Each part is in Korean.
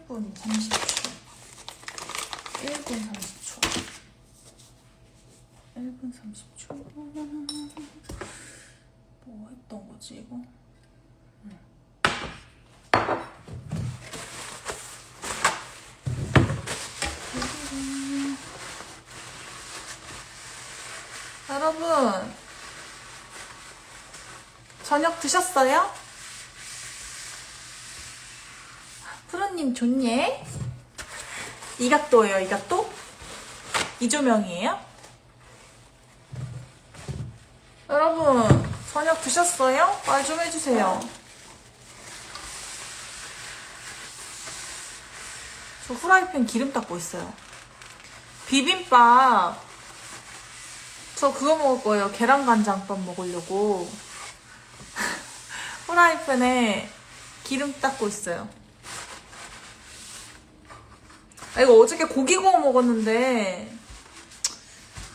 1분 30초. 1분 30초. 1분 30초. 뭐 했던 거지, 이거? 여러분, 저녁 드셨어요? 푸르님 좋니? 이 각도예요, 이 각도? 이 조명이에요? 여러분, 저녁 드셨어요? 말 좀 해주세요. 저 후라이팬 기름 닦고 있어요. 비빔밥, 저 그거 먹을 거예요. 계란간장밥 먹으려고. 후라이팬에 기름 닦고 있어요. 아, 이거 어저께 고기 구워 먹었는데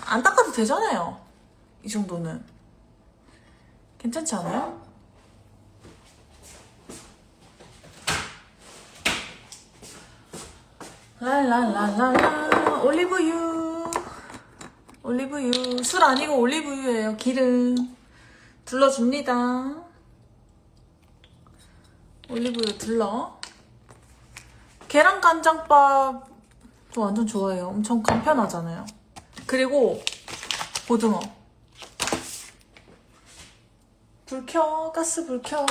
안 닦아도 되잖아요. 이 정도는 괜찮지 않아요? 랄랄랄랄라. 올리브유, 올리브유. 술 아니고 올리브유예요. 기름 둘러줍니다. 올리브유 둘러. 계란간장밥 저 완전 좋아해요. 엄청 간편하잖아요. 그리고 고등어. 불 켜. 가스 불 켜.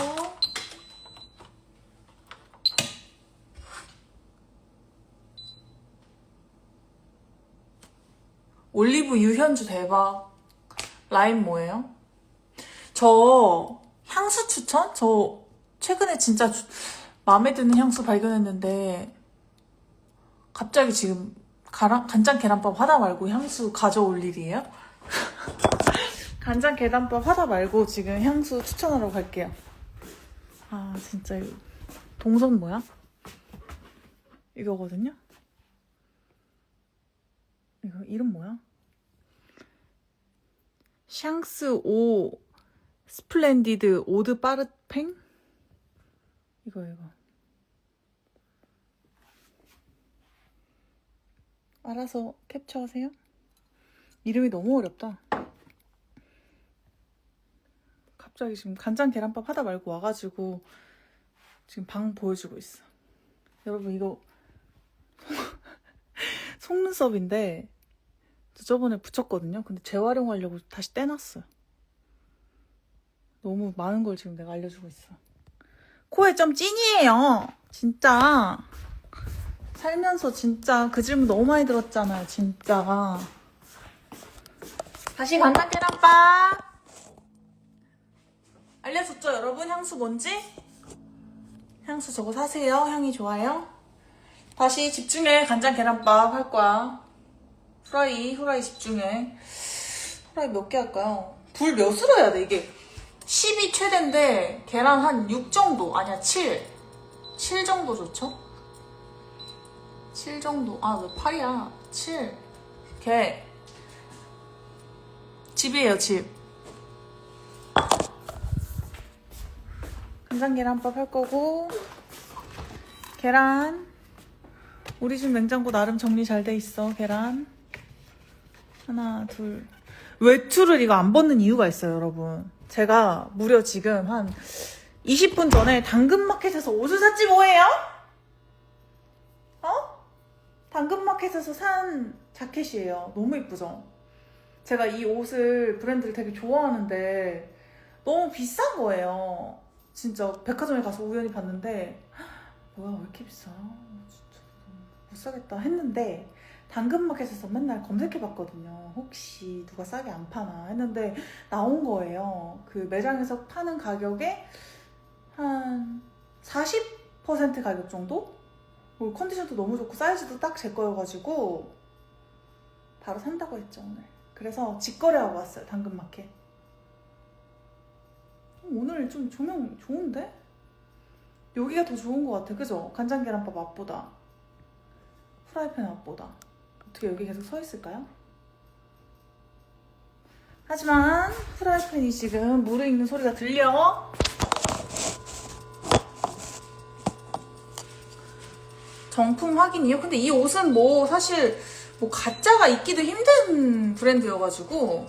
올리브 유현주 대박. 라임 뭐예요? 저 향수 추천? 저 최근에 진짜 마음에 드는 향수 발견했는데 갑자기 지금 간장 계란밥 하다 말고 향수 가져올 일이에요? 간장 계란밥 하다 말고 지금 향수 추천하러 갈게요. 아 진짜 동선 뭐야? 이거거든요? 이거 이름 뭐야? 샹스 오 스플렌디드 오드 빠르팽? 이거 알아서 캡처하세요. 이름이 너무 어렵다. 갑자기 지금 간장 계란밥 하다 말고 와가지고 지금 방 보여주고 있어. 여러분 이거 속눈썹인데 저번에 붙였거든요. 근데 재활용하려고 다시 떼놨어요. 너무 많은 걸 지금 내가 알려주고 있어. 코에 좀 찐이에요. 진짜. 살면서 진짜 그 질문 너무 많이 들었잖아요. 진짜. 다시 간장 계란밥. 알려줬죠 여러분? 향수 뭔지? 향수 저거 사세요. 향이 좋아요. 다시 집중해. 간장 계란밥 할 거야. 후라이 집중해. 후라이 몇 개 할까요? 불 몇으로 해야 돼 이게? 10이 최대인데 계란 한 6 정도. 아니야 7 정도 좋죠? 7 정도. 아 왜 8이야? 7 개. 집이에요 집. 간장 계란밥 할 거고 계란 우리 집 냉장고 나름 정리 잘 돼 있어. 계란 하나 둘. 외투를 이거 안 벗는 이유가 있어요 여러분. 제가 무려 지금 한 20분 전에 당근마켓에서 옷을 샀지 뭐예요? 어? 당근마켓에서 산 자켓이에요. 너무 이쁘죠? 제가 이 옷을 브랜드를 되게 좋아하는데 너무 비싼 거예요. 진짜 백화점에 가서 우연히 봤는데 뭐야 왜 이렇게 비싸? 진짜 못 사겠다 했는데 당근마켓에서 맨날 검색해봤거든요. 혹시 누가 싸게 안 파나 했는데 나온 거예요. 그 매장에서 파는 가격에 한 40% 가격 정도? 컨디션도 너무 좋고 사이즈도 딱 제 거여가지고 바로 산다고 했죠 오늘. 그래서 직거래하고 왔어요 당근마켓. 오늘 좀 조명 좋은데? 여기가 더 좋은 것 같아. 그죠? 간장 계란밥 맛보다 프라이팬 맛보다. 어떻게 여기 계속 서 있을까요? 하지만 프라이팬이 지금 무르익는 소리가 들려. 정품 확인이요? 근데 이 옷은 뭐 사실 뭐 가짜가 있기도 힘든 브랜드여가지고.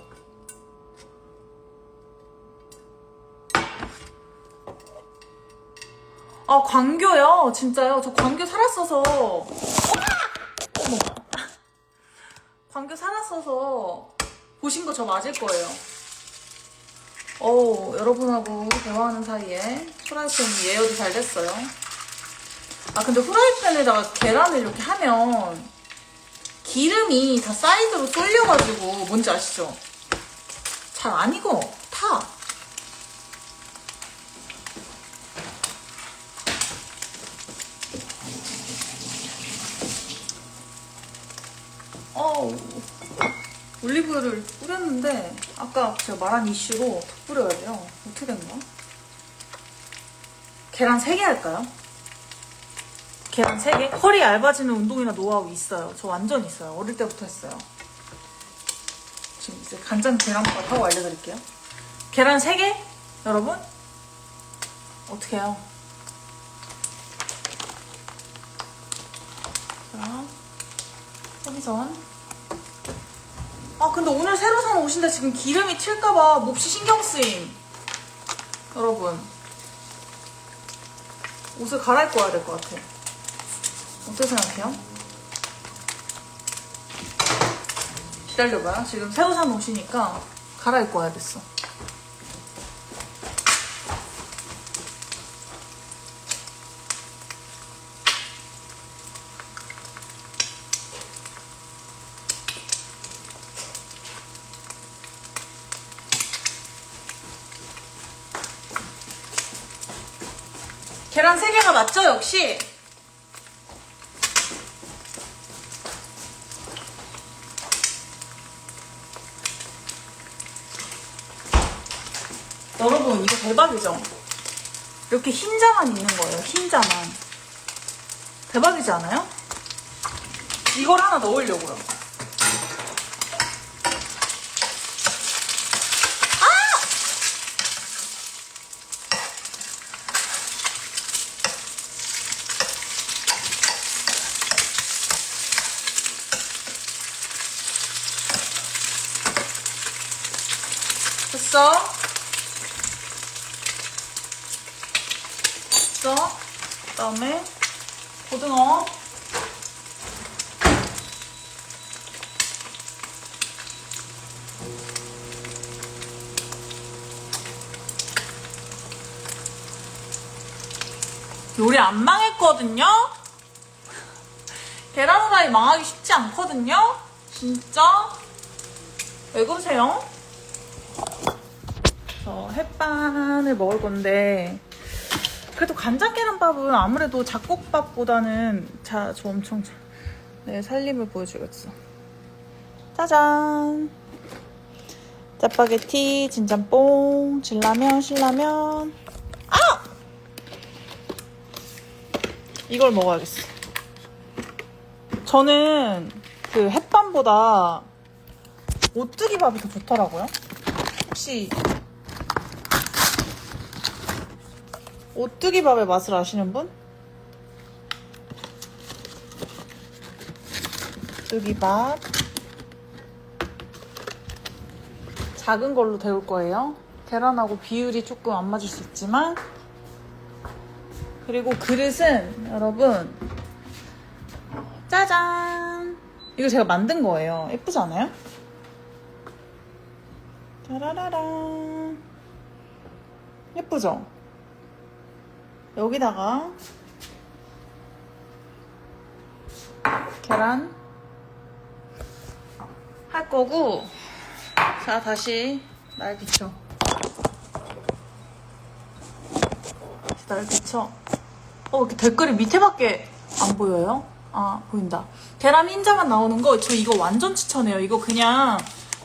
아, 광교요? 진짜요? 저 광교 살았어서. 어머. 광교 살았어서 보신 거 저 맞을 거예요. 여러분하고 대화하는 사이에 프라이팬이 예열이 잘 됐어요. 아, 근데 프라이팬에다가 계란을 이렇게 하면 기름이 다 사이드로 쏠려가지고 뭔지 아시죠? 잘 안 익어. 타. 올리브유를 뿌렸는데 아까 제가 말한 이슈로 더 뿌려야 돼요. 어떻게 된 거야? 계란 3개 할까요? 계란 3개? 허리 얇아지는 운동이나 노하우 있어요. 저 완전 있어요. 어릴 때부터 했어요. 지금 이제 간장 계란밥 하고 알려드릴게요. 계란 3개? 여러분? 어떻게 해요? 자, 생선. 아, 근데 오늘 새로 산 옷인데 지금 기름이 튈까봐 몹시 신경 쓰임. 여러분, 옷을 갈아입고 와야 될 것 같아. 어떻게 생각해요? 기다려봐요. 지금 새로 산 옷이니까 갈아입고 와야겠어. 계란 3개가 맞죠? 역시. 여러분, 이거 대박이죠? 이렇게 흰자만 있는 거예요. 흰자만. 대박이지 않아요? 이걸 하나 넣으려고요. 됐어? 됐어? 그 다음에 고등어. 요리 안 망했거든요? 계란 후라이 망하기 쉽지 않거든요? 진짜? 왜 그러세요? 저 햇반을 먹을 건데 그래도 간장 계란밥은 아무래도 잡곡밥보다는 저 엄청 내 살림을 보여주겠어. 짜잔! 짜파게티, 진짬뽕, 진라면, 신라면. 아! 이걸 먹어야겠어. 저는 그 햇반보다 오뚜기 밥이 더 좋더라고요. 혹시 오뚜기 밥의 맛을 아시는 분? 오뚜기 밥 작은 걸로 데울 거예요. 계란하고 비율이 조금 안 맞을 수 있지만. 그리고 그릇은 여러분 짜잔! 이거 제가 만든 거예요. 예쁘지 않아요? 짜라라란. 예쁘죠? 여기다가 계란 할 거고. 자, 다시 날 비춰. 날 비춰. 이렇게 댓글이 밑에밖에 안 보여요? 아, 보인다. 계란 흰자만 나오는 거, 저 이거 완전 추천해요. 이거 그냥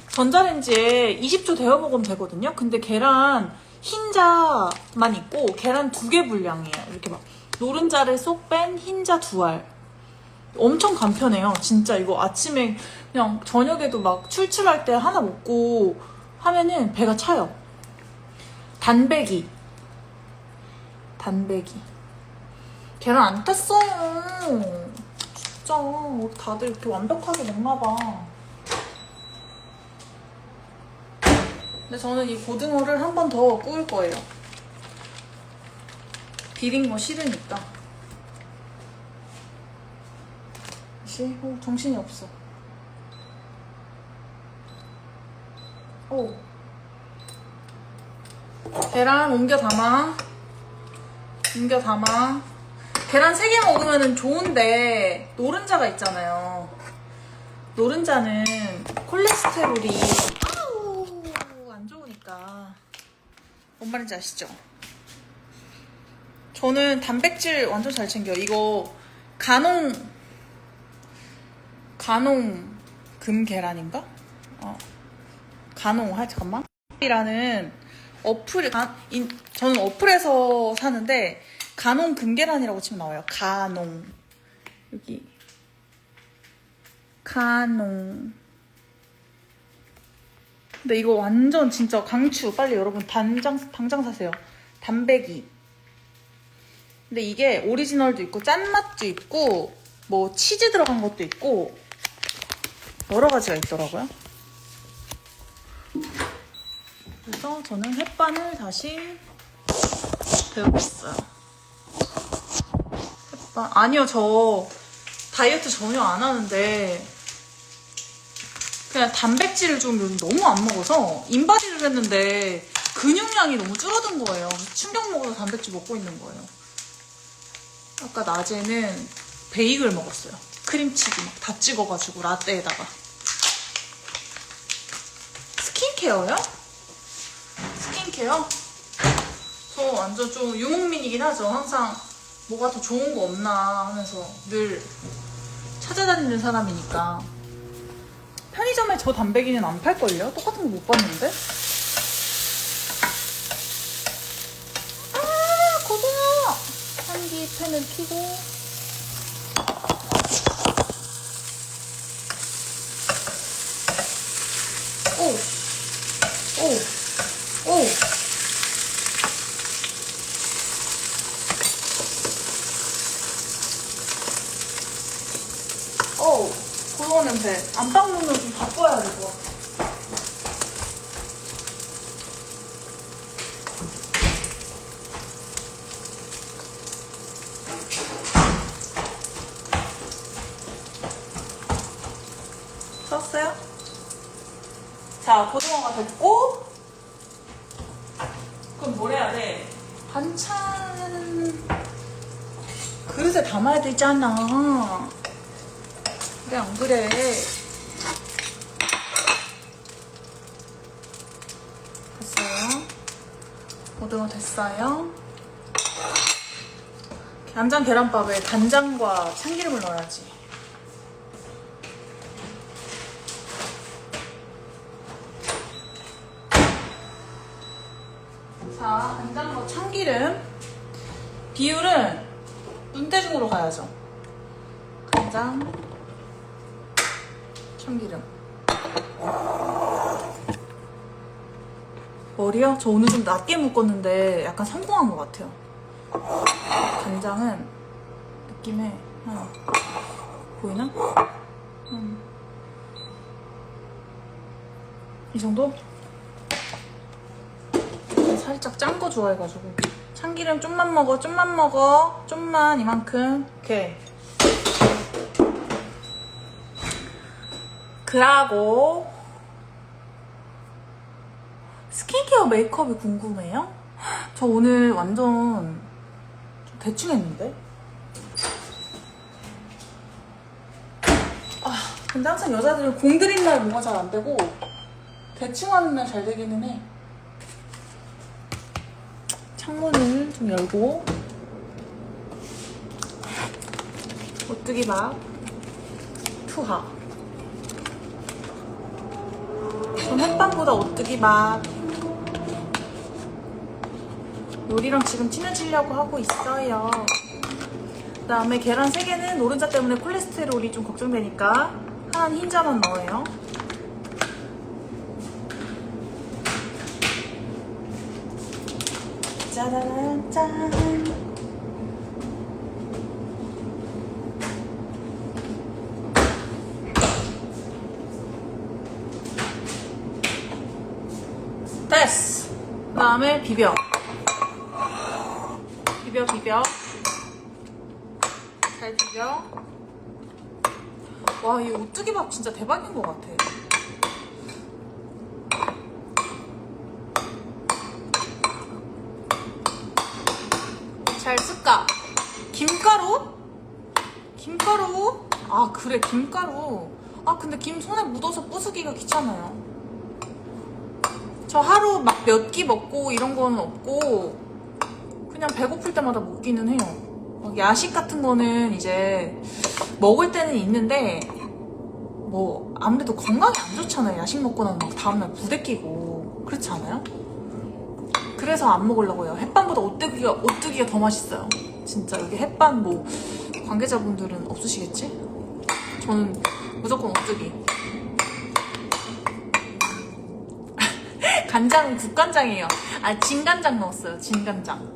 전자레인지에 20초 데워 먹으면 되거든요. 근데 계란 흰자만 있고 계란 2개 분량이에요. 이렇게 막 노른자를 쏙 뺀 흰자 2알. 엄청 간편해요. 진짜 이거 아침에 그냥 저녁에도 막 출출할 때 하나 먹고 하면은 배가 차요. 단백이. 계란 안 탔어요. 진짜 다들 이렇게 완벽하게 먹나봐. 근데 저는 이 고등어를 한 번 더 구울 거예요. 비린 거 싫으니까. 정신이 없어. 오. 계란 옮겨 담아. 계란 3개 먹으면 좋은데 노른자가 있잖아요. 노른자는 콜레스테롤이 안 좋으니까. 뭔 말인지 아시죠? 저는 단백질 완전 잘 챙겨요. 이거 가농 금계란인가? 잠깐만. 이라는 저는 어플에서 사는데 가농 금계란이라고 치면 나와요. 여기 가농. 근데 이거 완전 진짜 강추. 빨리 여러분 당장 사세요. 단백이. 근데 이게 오리지널도 있고 짠맛도 있고 뭐 치즈 들어간 것도 있고 여러 가지가 있더라고요. 그래서 저는 햇반을 다시 배우겠어요. 아니요, 저 다이어트 전혀 안 하는데 그냥 단백질을 좀 요즘 너무 안 먹어서 인바디를 했는데 근육량이 너무 줄어든 거예요. 충격 먹어서 단백질 먹고 있는 거예요. 아까 낮에는 베이글 먹었어요. 크림치즈 막 다 찍어가지고 라떼에다가. 스킨케어요? 스킨케어? 저 완전 좀 유목민이긴 하죠. 항상 뭐가 더 좋은 거 없나 하면서 늘 찾아다니는 사람이니까. 편의점에 저 단백이는 안 팔걸요? 똑같은 거 못 봤는데? 고등어! 한기 팬을 켜고 오! 고등어 냄새. 안방 문을 좀 바꿔야 될 것 같아. 썼어요? 자, 고등어가 됐고, 그럼 뭘 해야 돼? 반찬 그릇에 담아야 되잖아. 그래, 안 그래? 됐어요. 고등어 됐어요. 간장 계란밥에 간장과 참기름을 넣어야지. 자, 간장과 참기름 비율은 눈대중으로 가야죠. 간장, 참기름. 머리요? 저 오늘 좀 낮게 묶었는데 약간 성공한 것 같아요. 간장은 느낌에 보이나? 이 정도? 살짝 짠 거 좋아해가지고. 참기름 좀만 먹어. 좀만 이만큼. 오케이. 그라고 스킨케어 메이크업이 궁금해요? 저 오늘 완전 좀 대충 했는데? 근데 항상 여자들은 공들인 날 뭐가 잘 안 되고 대충 하는 날 잘 되기는 해. 창문을 좀 열고 오뚜기밥 투하. 전 햇반보다 오뚜기밥 요리랑 지금 친해지려고 하고 있어요. 그 다음에 계란 3개는 노른자 때문에 콜레스테롤이 좀 걱정되니까 한 흰자만 넣어요. 짜라란 짠. 다음에 비벼. 비벼. 잘 비벼. 와, 이 오뚜기밥 진짜 대박인 것 같아. 잘 쓸까? 김가루? 아, 그래, 김가루. 아, 근데 김 손에 묻어서 부수기가 귀찮아요. 저 하루 막 몇 끼 먹고 이런 거는 없고, 그냥 배고플 때마다 먹기는 해요. 막 야식 같은 거는 이제 먹을 때는 있는데, 뭐, 아무래도 건강에 안 좋잖아요. 야식 먹고 나면 막 다음날 부대끼고. 그렇지 않아요? 그래서 안 먹으려고 해요. 햇반보다 오뚜기가 더 맛있어요. 진짜 여기 햇반 뭐 관계자분들은 없으시겠지? 저는 무조건 오뚜기. 간장은 국간장이에요. 아, 진간장 넣었어요. 진간장.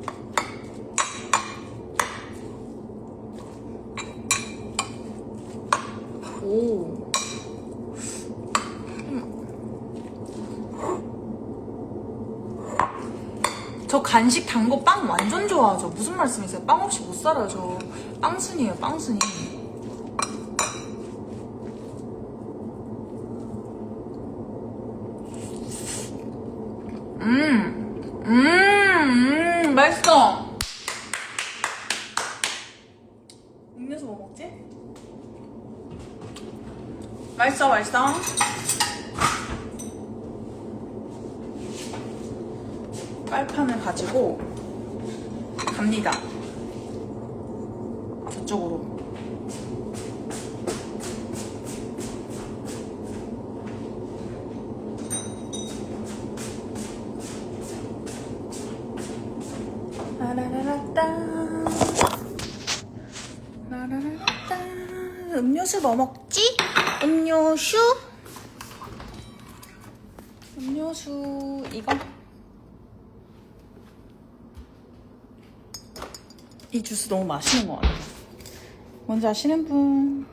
오. 저 간식 단 거 빵 완전 좋아하죠. 무슨 말씀이세요? 빵 없이 못 살아요. 저 빵순이에요. 빵순이. 맛있어. 음료수 뭐 먹지? 맛있어. 빨판을 가지고 갑니다. 저쪽으로. 라라라따. 음료수 뭐 먹지? 음료수 이거. 이 주스 너무 맛있는 것 같아요. 뭔지 아시는 분?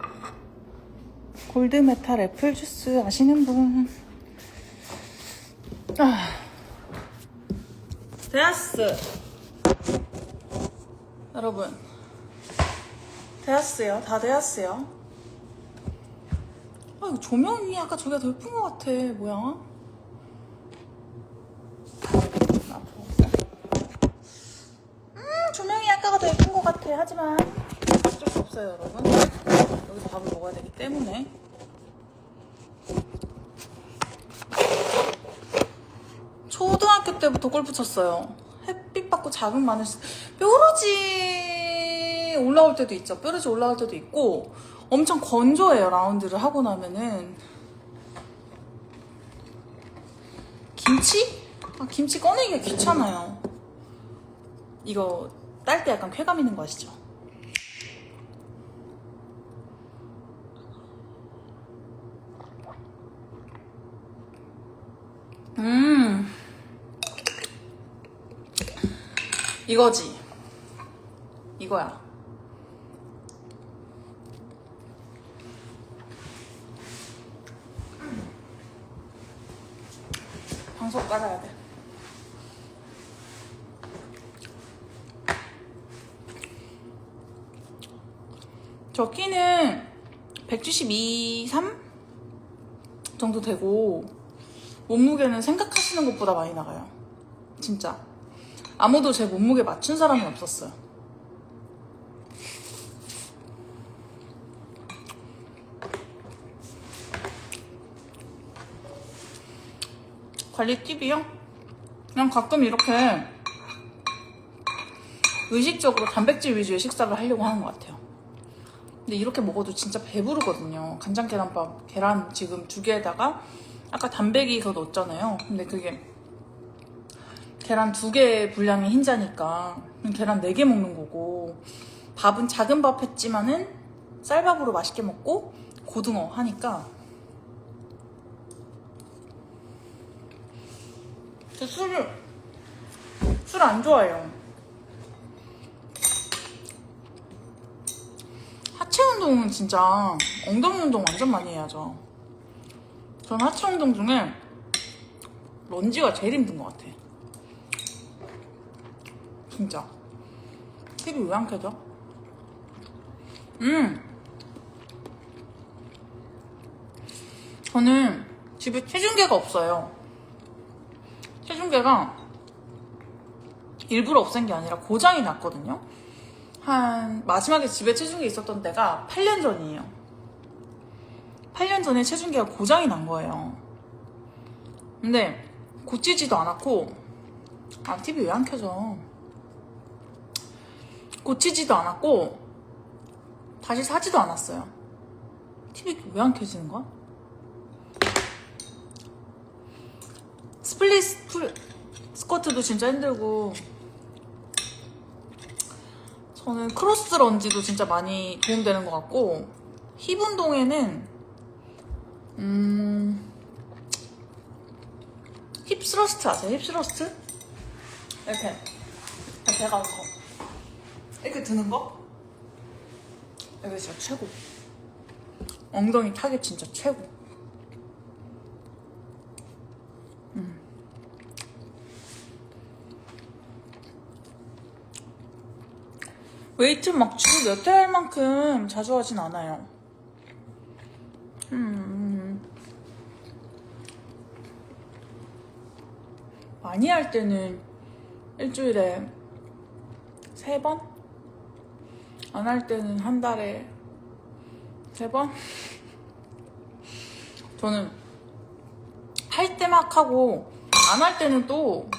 골드메탈 애플 주스 아시는 분? 아, 데아스 여러분, 데아스요. 다 데아스요. 아, 이거 조명이 아까 저기가 더 예쁜 것 같아. 뭐야? 조명이 아까가 더 예쁜 것 같아. 하지만 어쩔 수 없어요, 여러분. 여기서 밥을 먹어야 되기 때문에. 초등학교 때부터 골프 쳤어요. 햇빛 받고 작은 마늘 뾰루지 올라올 때도 있죠. 뾰루지 올라올 때도 있고 엄청 건조해요. 라운드를 하고 나면은. 김치? 아, 김치 꺼내기가 귀찮아요. 이거 딸 때 약간 쾌감 있는 거 아시죠? 이거지. 이거야. 방석 깔아야 돼. 저 키는 172, 3 정도 되고 몸무게는 생각하시는 것보다 많이 나가요. 진짜. 아무도 제 몸무게 맞춘 사람이 없었어요. 관리 팁이요? 그냥 가끔 이렇게 의식적으로 단백질 위주의 식사를 하려고 하는 것 같아요. 근데 이렇게 먹어도 진짜 배부르거든요. 간장 계란밥, 계란 지금 2개에다가 아까 단백이 그거 넣었잖아요. 근데 그게 계란 2개 분량의 흰자니까 계란 4개 먹는 거고, 밥은 작은 밥 했지만은 쌀밥으로 맛있게 먹고 고등어 하니까. 저 술 안 좋아해요. 하체 운동은 진짜 엉덩이 운동 완전 많이 해야죠. 전 하체 운동 중에 런지가 제일 힘든 것 같아. 진짜. TV 왜 안 켜져? 저는 집에 체중계가 없어요. 체중계가 일부러 없앤 게 아니라 고장이 났거든요. 마지막에 집에 체중계 있었던 때가 8년 전이에요. 8년 전에 체중계가 고장이 난 거예요. 근데 고치지도 않았고, TV 왜 안 켜져? 고치지도 않았고 다시 사지도 않았어요. TV 왜 안 켜지는 거야? 스플릿 스쿼트도 진짜 힘들고, 저는 크로스 런지도 진짜 많이 도움되는 것 같고, 힙 운동에는 힙 스러스트 아세요? 힙 스러스트? 이렇게 배가 이렇게 드는 거? 이게 진짜 최고. 엉덩이 타겟 진짜 최고. 웨이트 막 주 몇 회 할 만큼 자주 하진 않아요. 많이 할 때는 일주일에 3번? 안 할 때는 한 달에 3번? 저는 할 때 막 하고 안 할 때는 또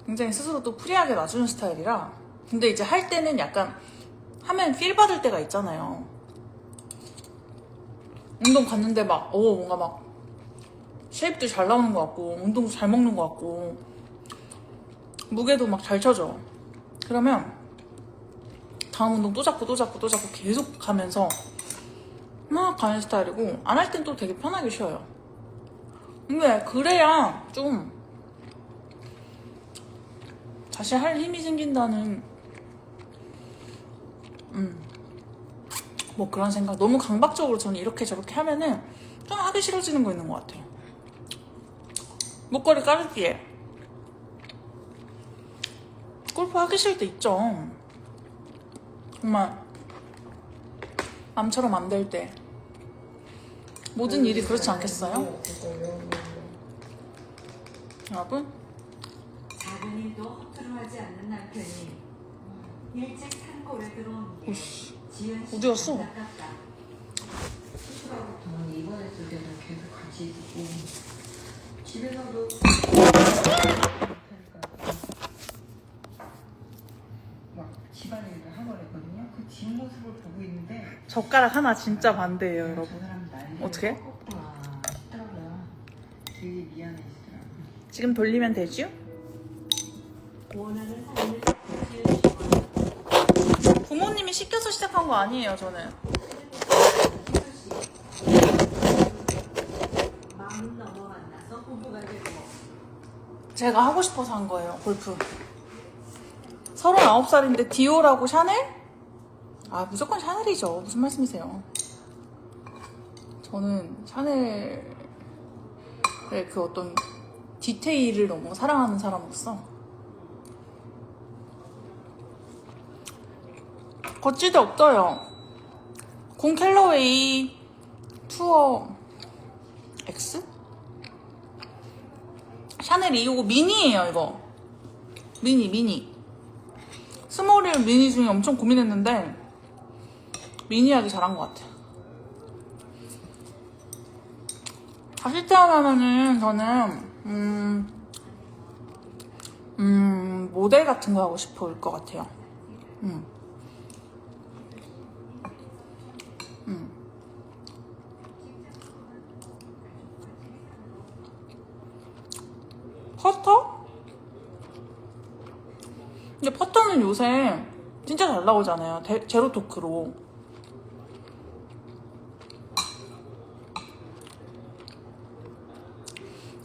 굉장히 스스로 또 프리하게 놔주는 스타일이라. 근데 이제 할 때는 약간 하면 필 받을 때가 있잖아요. 운동 갔는데 막 뭔가 막 쉐입도 잘 나오는 것 같고, 운동도 잘 먹는 것 같고, 무게도 막 잘 쳐져. 그러면 다음 운동 또 잡고 계속 가면서 막 가는 스타일이고, 안 할 땐 또 되게 편하게 쉬어요. 근데 그래야 좀 다시 할 힘이 생긴다는 뭐 그런 생각. 너무 강박적으로 저는 이렇게 저렇게 하면은 좀 하기 싫어지는 거 있는 것 같아요. 목걸이 까르띠에 골프 하기 싫을 때 있죠. 정말 남처럼 안 될 때. 모든 일이 그렇지 않겠어요? 여러분? 작은 일도 허투루 하지 않는 남편이 일찍 산골에 들어온 게 지은 씨 어디 갔어? 안타깝다. 수술하고 입원했을 때도 계속 같이 있고 집에서도 막 집안일을 하고 그랬거든요. 그 뒷모습을 보고 있는데 젓가락 하나 진짜 반대예요, 저 여러분. 사람 난리를 어떻게? 꺾었구나 싶더라고요. 되게 미안해지더라고요. 지금 돌리면 되죠? 원하는 삶을 지은 씨와 부모님이 시켜서 시작한 거 아니에요, 저는. 마음 넘어 만나서 부부가 되고 제가 하고 싶어서 한 거예요, 골프. 39살인데 디올하고 샤넬? 무조건 샤넬이죠. 무슨 말씀이세요? 저는 샤넬의 그 어떤 디테일을 너무 사랑하는 사람으로서 거치대 없어요. 공 캘러웨이 투어 X? 샤넬 255 미니예요, 이거. 미니. 스몰이랑 미니 중에 엄청 고민했는데 미니 하기 잘한 것 같아요. 다시 태어나면은 저는 모델 같은 거 하고 싶을 것 같아요. 퍼터? 근데 퍼터는 요새 진짜 잘 나오잖아요. 제로 토크로.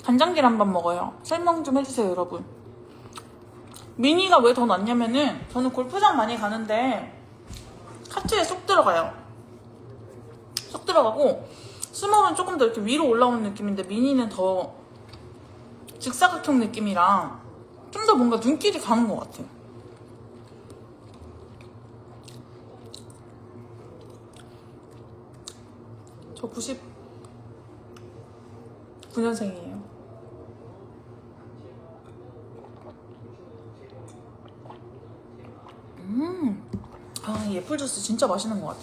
간장 계란밥 먹어요. 설명 좀 해주세요, 여러분. 미니가 왜 더 낫냐면은 저는 골프장 많이 가는데 카트에 쏙 들어가요. 쏙 들어가고 스몰은 조금 더 이렇게 위로 올라오는 느낌인데 미니는 더 직사각형 느낌이라 좀 더 뭔가 눈길이 가는 것 같아요. 저 99년생이에요. 이 애플주스 진짜 맛있는 것 같아.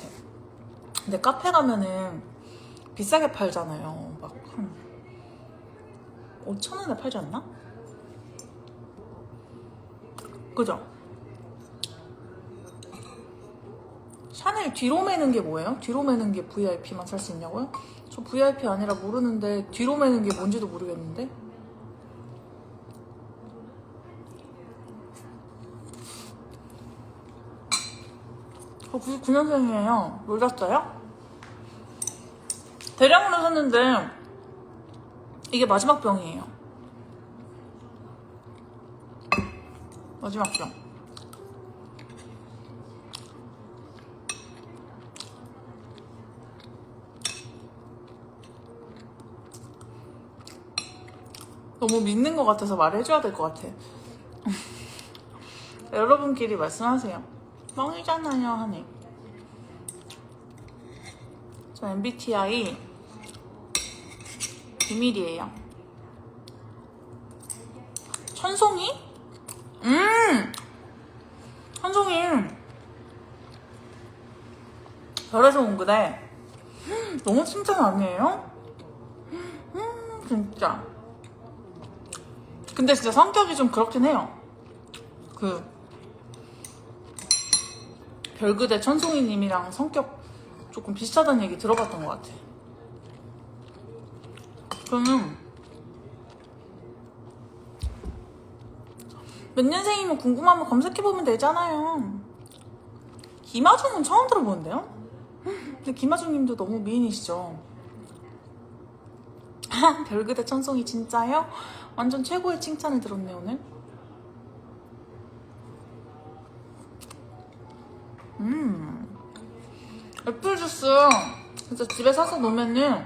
근데 카페 가면은 비싸게 팔잖아요. 막 한 5,000원에 팔지 않나? 그죠? 샤넬 뒤로 매는 게 뭐예요? 뒤로 매는 게 VIP만 살 수 있냐고요? 저 VIP 아니라 모르는데 뒤로 매는 게 뭔지도 모르겠는데? 저 99년생이에요. 뭘 샀어요? 대량으로 샀는데 이게 마지막 병이에요. 마지막 병. 너무 믿는 것 같아서 말해줘야 될 것 같아. 여러분끼리 말씀하세요. 뻥이잖아요 하네. 저 MBTI 비밀이에요. 천송이? 천송이 별에서 온 그대. 너무 칭찬 아니에요? 진짜. 근데 진짜 성격이 좀 그렇긴 해요. 그 별그대 천송이님이랑 성격 조금 비슷하다는 얘기 들어봤던 것 같아. 저는 몇 년생이면 궁금하면 검색해보면 되잖아요. 김하중은 처음 들어보는데요? 근데 김하중님도 너무 미인이시죠? 별그대 천송이 진짜요? 완전 최고의 칭찬을 들었네 오늘. 애플주스 진짜 집에 사서 놓으면은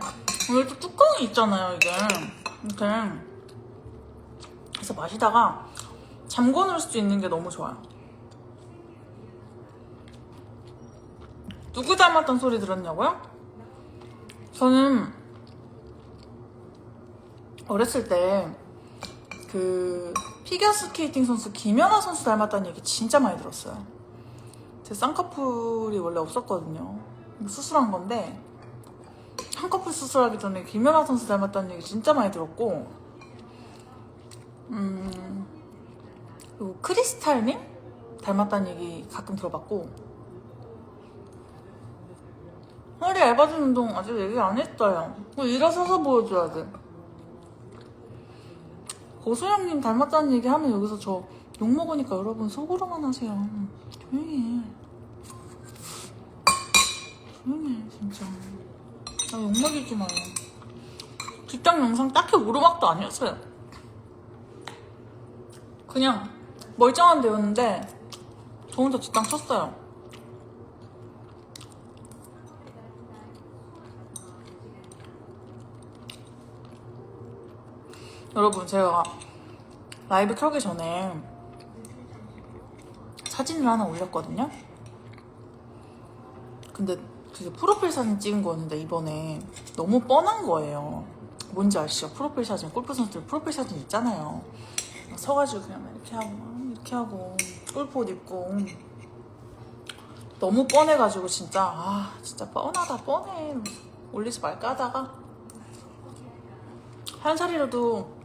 여기 또 뚜껑이 있잖아요 이게 이렇게. 그래서 마시다가 잠궈 놓을 수 있는 게 너무 좋아요. 누구 닮았다는 소리 들었냐고요? 저는 어렸을 때 그 피겨스케이팅 선수 김연아 선수 닮았다는 얘기 진짜 많이 들었어요. 제 쌍꺼풀이 원래 없었거든요. 수술한 건데 쌍꺼풀 수술하기 전에 김연아 선수 닮았다는 얘기 진짜 많이 들었고, 그리고 크리스탈님 닮았다는 얘기 가끔 들어봤고, 허리 얇아진 운동 아직 얘기 안 했어요. 그거 일어서서 보여줘야 돼. 고소영님 닮았다는 얘기 하면 여기서 저 욕먹으니까 여러분 속으로만 하세요. 조용히 해. 조용히 해 진짜. 나 욕먹이지 마요. 직장 영상 딱히 오르막도 아니었어요. 그냥 멀쩡한 데였는데 저 혼자 직장 쳤어요. 여러분 제가 라이브 켜기 전에 사진을 하나 올렸거든요. 근데 그게 프로필 사진 찍은 거였는데 이번에 너무 뻔한 거예요. 뭔지 아시죠? 프로필 사진, 골프 선수들 프로필 사진 있잖아요. 서가지고 그냥 이렇게 하고 골프 옷 입고 너무 뻔해가지고 진짜 진짜 뻔하다 뻔해 올리지 말까 하다가 한 살이라도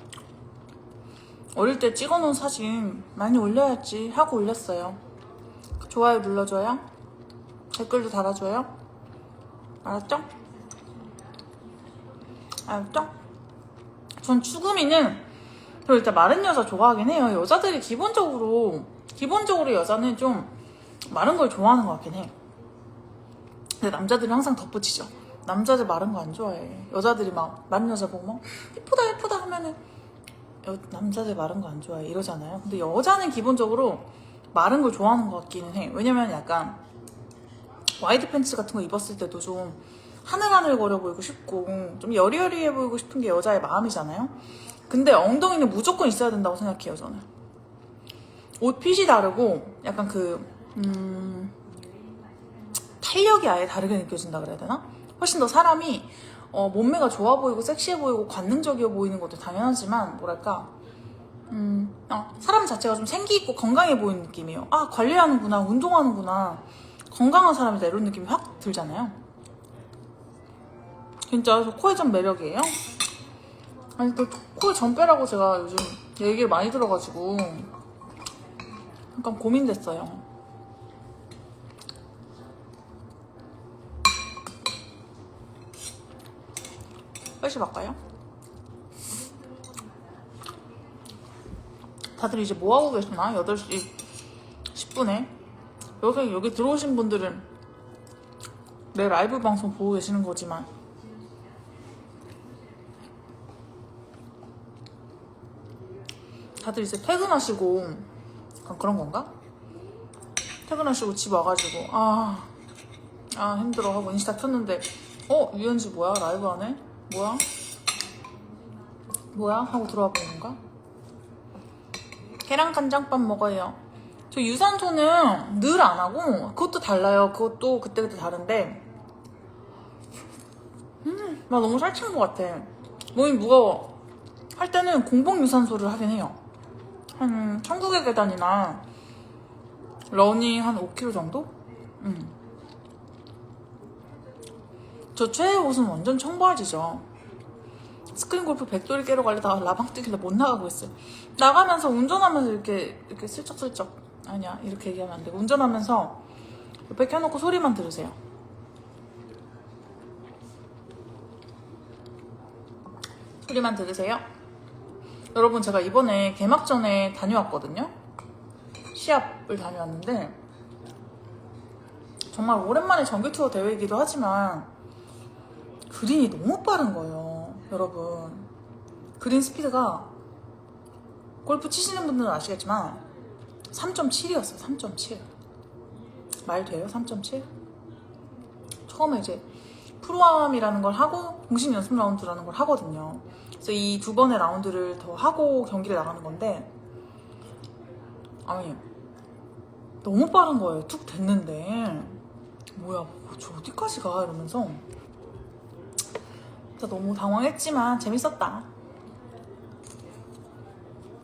어릴 때 찍어놓은 사진 많이 올려야지 하고 올렸어요. 좋아요 눌러줘요. 댓글도 달아줘요. 알았죠? 알았죠? 전 추구미는 저 일단 마른 여자 좋아하긴 해요. 여자들이 기본적으로 여자는 좀 마른 걸 좋아하는 것 같긴 해. 근데 남자들이 항상 덧붙이죠. 남자들 마른 거 안 좋아해. 여자들이 막 마른 여자 보고 막 예쁘다 하면은 남자들 마른 거 안 좋아해 이러잖아요. 근데 여자는 기본적으로 마른 걸 좋아하는 것 같기는 해. 왜냐면 약간 와이드 팬츠 같은 거 입었을 때도 좀 하늘하늘거려 보이고 싶고 좀 여리여리해 보이고 싶은 게 여자의 마음이잖아요. 근데 엉덩이는 무조건 있어야 된다고 생각해요 저는. 옷 핏이 다르고 약간 그 탄력이 아예 다르게 느껴진다 그래야 되나? 훨씬 더 사람이 몸매가 좋아 보이고 섹시해 보이고 관능적이어 보이는 것도 당연하지만 뭐랄까 사람 자체가 좀 생기 있고 건강해 보이는 느낌이에요. 아, 관리하는구나, 운동하는구나, 건강한 사람이다, 이런 느낌이 확 들잖아요. 진짜 저 코에 좀 매력이에요. 아니, 또 코에 점 빼라고 제가 요즘 얘기를 많이 들어가지고 약간 고민됐어요. 빨리 바꿔요. 다들 이제 뭐하고 계시나? 8시 10분에 여기 들어오신 분들은 내 라이브 방송 보고 계시는 거지만 다들 이제 퇴근하시고 약간 그런 건가? 퇴근하시고 집 와가지고 힘들어 하고 인스타 켰는데 유현지 뭐야? 라이브 안 해? 뭐야? 하고 들어와 보는 건가? 계란 간장밥 먹어요. 저 유산소는 늘 안 하고 그것도 달라요. 그것도 그때그때 다른데 나 너무 살찐 것 같아. 몸이 무거워. 할 때는 공복 유산소를 하긴 해요. 한 천국의 계단이나 러닝 한 5km 정도? 저 최애 옷은 완전 청바지죠. 스크린 골프 백돌이 깨러 가려다가 라방 뜨길래 못 나가고 있어요. 나가면서 운전하면서 이렇게 슬쩍슬쩍, 아니야, 이렇게 얘기하면 안 되고, 운전하면서 옆에 켜놓고 소리만 들으세요. 소리만 들으세요. 여러분, 제가 이번에 개막전에 다녀왔거든요. 시합을 다녀왔는데 정말 오랜만에 정규 투어 대회이기도 하지만 그린이 너무 빠른 거예요. 여러분, 그린 스피드가 골프 치시는 분들은 아시겠지만 3.7이었어요. 3.7. 말 돼요? 3.7? 처음에 이제 프로암이라는 걸 하고 공식 연습 라운드라는 걸 하거든요. 그래서 이 2번의 라운드를 더 하고 경기를 나가는 건데, 아니, 너무 빠른 거예요. 툭 됐는데 뭐야, 저 어디까지 가? 이러면서 진짜 너무 당황했지만 재밌었다.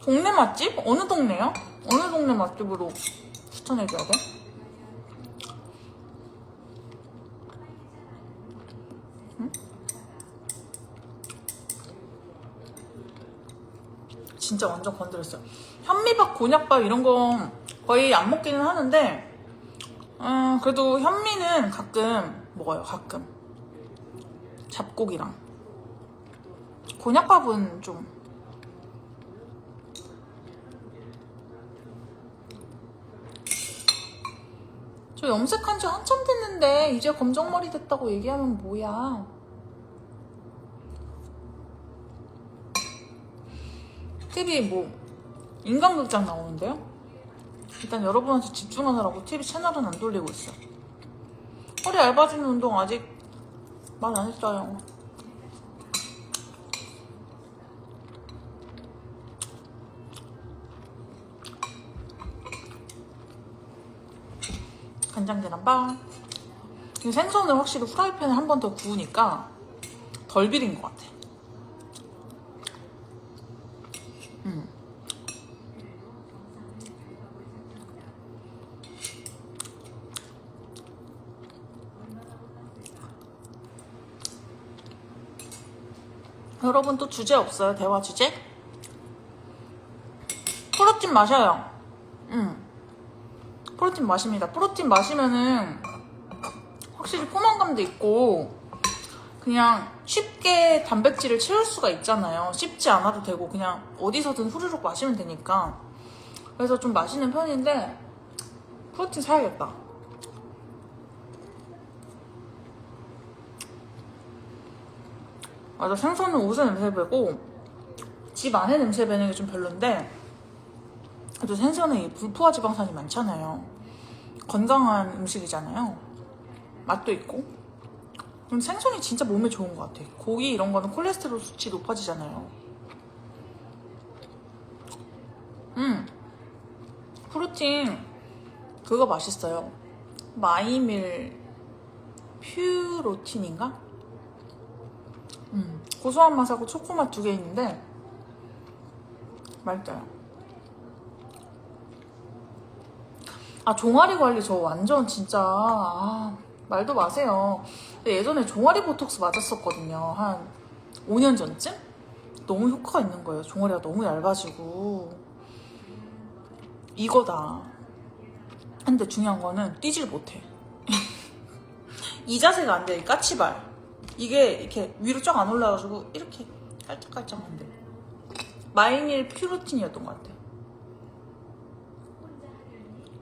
동네 맛집? 어느 동네요? 어느 동네 맛집으로 추천해줘야 돼? 응? 진짜 완전 건드렸어요. 현미밥, 곤약밥 이런 거 거의 안 먹기는 하는데 그래도 현미는 가끔 먹어요. 가끔 잡곡이랑. 곤약밥은 좀 저 염색한 지 한참 됐는데 이제 검정머리 됐다고 얘기하면 뭐야. TV 뭐 인간극장 나오는데요? 일단 여러분한테 집중하느라고 TV 채널은 안 돌리고 있어. 허리 얇아지는 운동 아직 말 안 했어요. 간장 계란밥. 이 생선을 확실히 프라이팬에 한 번 더 구우니까 덜 비린 것 같아. 여러분 또 주제 없어요? 대화 주제? 프로틴 마셔요. 프로틴 마십니다. 프로틴 마시면은 확실히 포만감도 있고 그냥 쉽게 단백질을 채울 수가 있잖아요. 씹지 않아도 되고 그냥 어디서든 후루룩 마시면 되니까. 그래서 좀 마시는 편인데 프로틴 사야겠다. 맞아, 생선은 옷에 냄새 배고 집 안에 냄새 배는 게 좀 별론데, 그래도 생선에 이 불포화 지방산이 많잖아요. 건강한 음식이잖아요. 맛도 있고. 그럼 생선이 진짜 몸에 좋은 것 같아. 고기 이런 거는 콜레스테롤 수치 높아지잖아요. 프로틴 그거 맛있어요. 마이밀 퓨로틴인가? 고소한 맛하고 초코맛 2개 있는데 맛있어요. 아, 종아리 관리 저 완전 진짜 말도 마세요. 예전에 종아리 보톡스 맞았었거든요. 한 5년 전쯤? 너무 효과가 있는 거예요. 종아리가 너무 얇아지고 이거다. 근데 중요한 거는 뛰질 못해. 이 자세가 안 돼. 이 까치발. 이게 이렇게 위로 쫙 안 올라가지고 이렇게 깔짝깔짝한데. 마이닐 퓨로틴이었던 것 같아.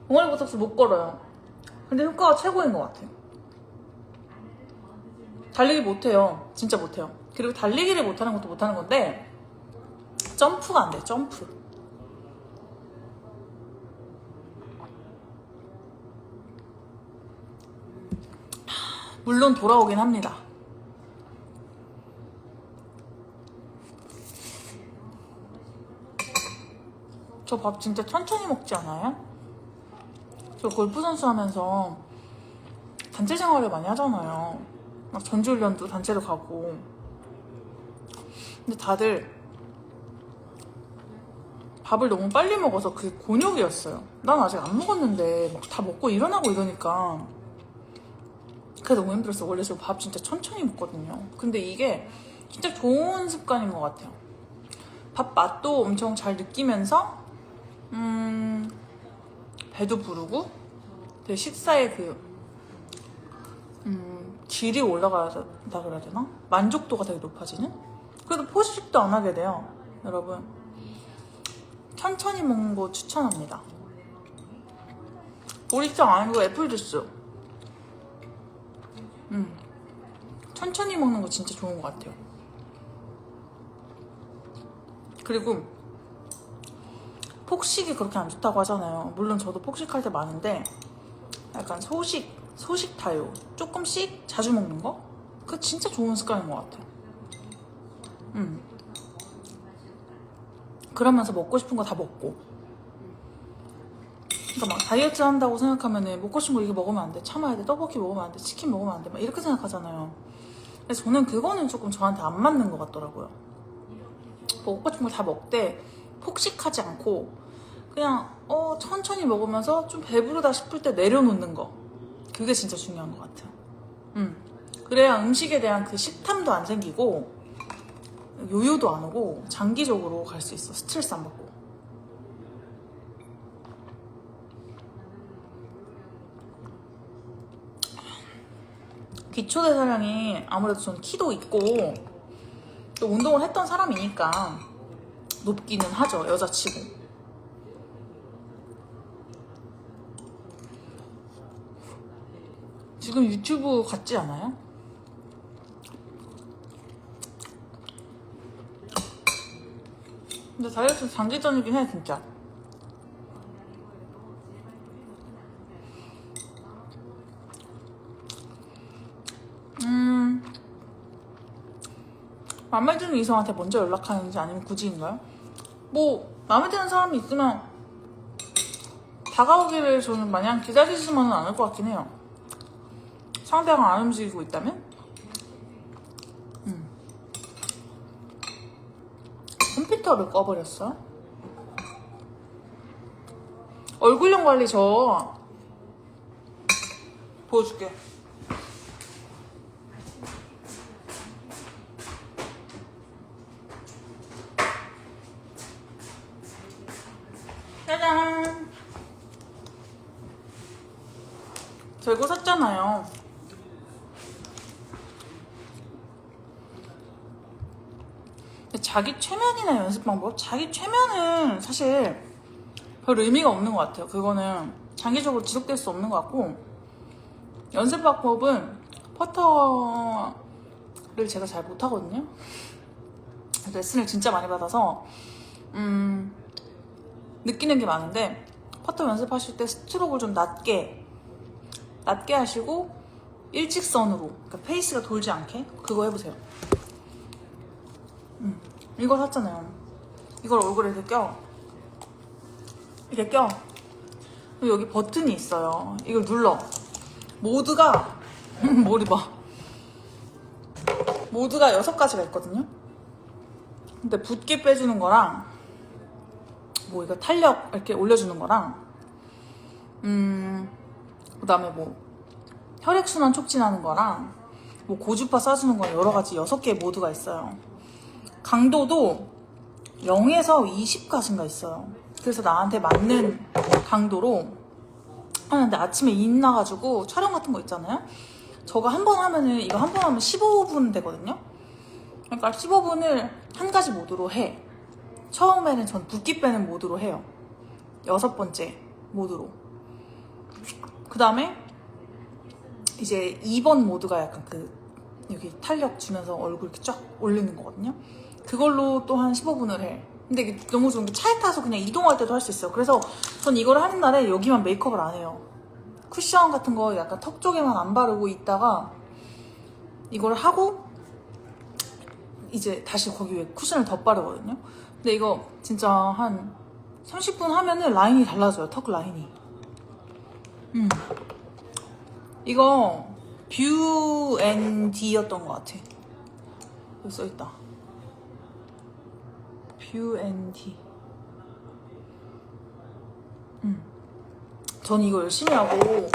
종아리 보톡스 못 걸어요. 근데 효과가 최고인 것 같아요. 달리기 못해요. 진짜 못해요. 그리고 달리기를 못하는 것도 못하는 건데 점프가 안 돼요. 점프. 물론 돌아오긴 합니다. 저 밥 진짜 천천히 먹지 않아요? 저 골프 선수 하면서 단체 생활을 많이 하잖아요. 막 전지훈련도 단체로 가고. 근데 다들 밥을 너무 빨리 먹어서 그게 곤욕이었어요. 난 아직 안 먹었는데 막 다 먹고 일어나고 이러니까 그게 너무 힘들었어요. 원래 저 밥 진짜 천천히 먹거든요. 근데 이게 진짜 좋은 습관인 것 같아요. 밥 맛도 엄청 잘 느끼면서 배도 부르고 되게 식사의 질이 올라가다 그래야 되나? 만족도가 되게 높아지는? 그래도 포식도 안 하게 돼요. 여러분 천천히 먹는 거 추천합니다. 보리차 아니고 애플주스. 천천히 먹는 거 진짜 좋은 것 같아요. 그리고 폭식이 그렇게 안 좋다고 하잖아요. 물론 저도 폭식할 때 많은데 약간 소식 타요. 조금씩 자주 먹는 거? 그거 진짜 좋은 습관인 것 같아요. 그러면서 먹고 싶은 거 다 먹고. 그러니까 막 다이어트 한다고 생각하면은 먹고 싶은 거 이게 먹으면 안 돼. 참아야 돼. 떡볶이 먹으면 안 돼. 치킨 먹으면 안 돼. 막 이렇게 생각하잖아요. 그래서 저는 그거는 조금 저한테 안 맞는 것 같더라고요. 먹고 싶은 거 다 먹되 폭식하지 않고 그냥 천천히 먹으면서 좀 배부르다 싶을 때 내려놓는 거. 그게 진짜 중요한 것 같아요. 그래야 음식에 대한 그 식탐도 안 생기고 요요도 안 오고 장기적으로 갈 수 있어. 스트레스 안 받고. 기초대사량이 아무래도 전 키도 있고 또 운동을 했던 사람이니까 높기는 하죠. 여자치고. 지금 유튜브 같지 않아요? 근데 다이어트 장기전이긴 해 진짜. 마음에 드는 이성한테 먼저 연락하는지 아니면 굳이인가요? 뭐 마음에 드는 사람이 있으면 다가오기를 저는 마냥 기다리지만은 않을 것 같긴 해요. 상대가 안 움직이고 있다면? 컴퓨터를 꺼버렸어? 얼굴형 관리 저 보여줄게. 짜잔! 저 이거 샀잖아요. 자기 최면이나 연습 방법? 자기 최면은 사실 별 의미가 없는 것 같아요. 그거는 장기적으로 지속될 수 없는 것 같고, 연습 방법은 퍼터를 제가 잘 못하거든요. 레슨을 진짜 많이 받아서 느끼는 게 많은데, 퍼터 연습하실 때 스트로크를 좀 낮게 하시고 일직선으로, 그러니까 페이스가 돌지 않게 그거 해보세요. 이거 샀잖아요. 이걸 얼굴에 이렇게 껴. 그리고 여기 버튼이 있어요. 이걸 눌러. 모드가 머리 봐. 모드가 6가지가 있거든요. 근데 붓기 빼주는 거랑 뭐 이거 탄력 이렇게 올려주는 거랑 그다음에 뭐 혈액순환 촉진하는 거랑 뭐 고주파 쏴주는 거 여러 가지 6개의 모드가 있어요. 강도도 0에서 20까지인가 있어요. 그래서 나한테 맞는 강도로 하는데 아침에 일 나가지고 촬영 같은 거 있잖아요. 저거 한 번 하면은 이거 한 번 하면 15분 되거든요. 그러니까 15분을 한 가지 모드로 해. 처음에는 전 붓기 빼는 모드로 해요. 6번째 모드로. 그 다음에 이제 2번 모드가 약간 여기 탄력 주면서 얼굴 이렇게 쫙 올리는 거거든요. 그걸로 또 한 15분을 해. 근데 이게 너무 좋은 게 차에 타서 그냥 이동할 때도 할 수 있어요. 그래서 전 이걸 하는 날에 여기만 메이크업을 안 해요. 쿠션 같은 거 약간 턱 쪽에만 안 바르고 있다가 이걸 하고 이제 다시 거기 위에 쿠션을 덧바르거든요. 근데 이거 진짜 한 30분 하면은 라인이 달라져요. 턱 라인이. 이거 뷰앤디였던 것 같아. 여기 써있다. 뷰앤디. 전 이거 열심히 하고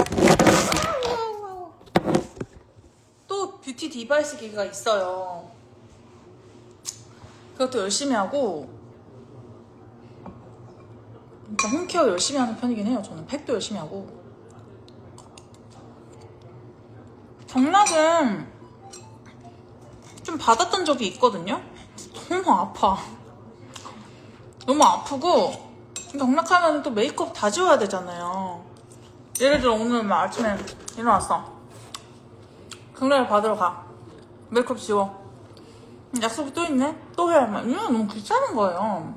또 뷰티 디바이스 기기가 있어요. 그것도 열심히 하고 진짜 홈케어 열심히 하는 편이긴 해요. 저는 팩도 열심히 하고. 경락은 좀 받았던 적이 있거든요. 너무 아파. 너무 아프고 경락하면 또 메이크업 다 지워야 되잖아요. 예를 들어 오늘 막 아침에 일어났어. 경락을 받으러 가. 메이크업 지워. 약속이 또 있네? 또 해. 막 이러면 너무 귀찮은 거예요.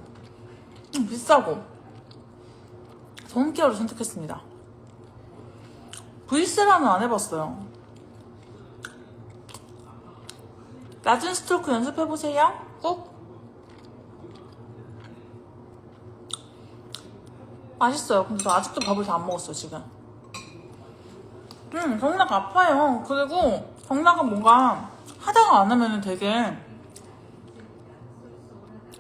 비싸고. 그래서 홈케어를 선택했습니다. 브이스라는 안 해봤어요. 낮은 스트로크 연습해보세요. 꼭. 맛있어요. 근데 저 아직도 밥을 다 안 먹었어요, 지금. 경락 아파요. 그리고 경락은 뭔가 하다가 안 하면 되게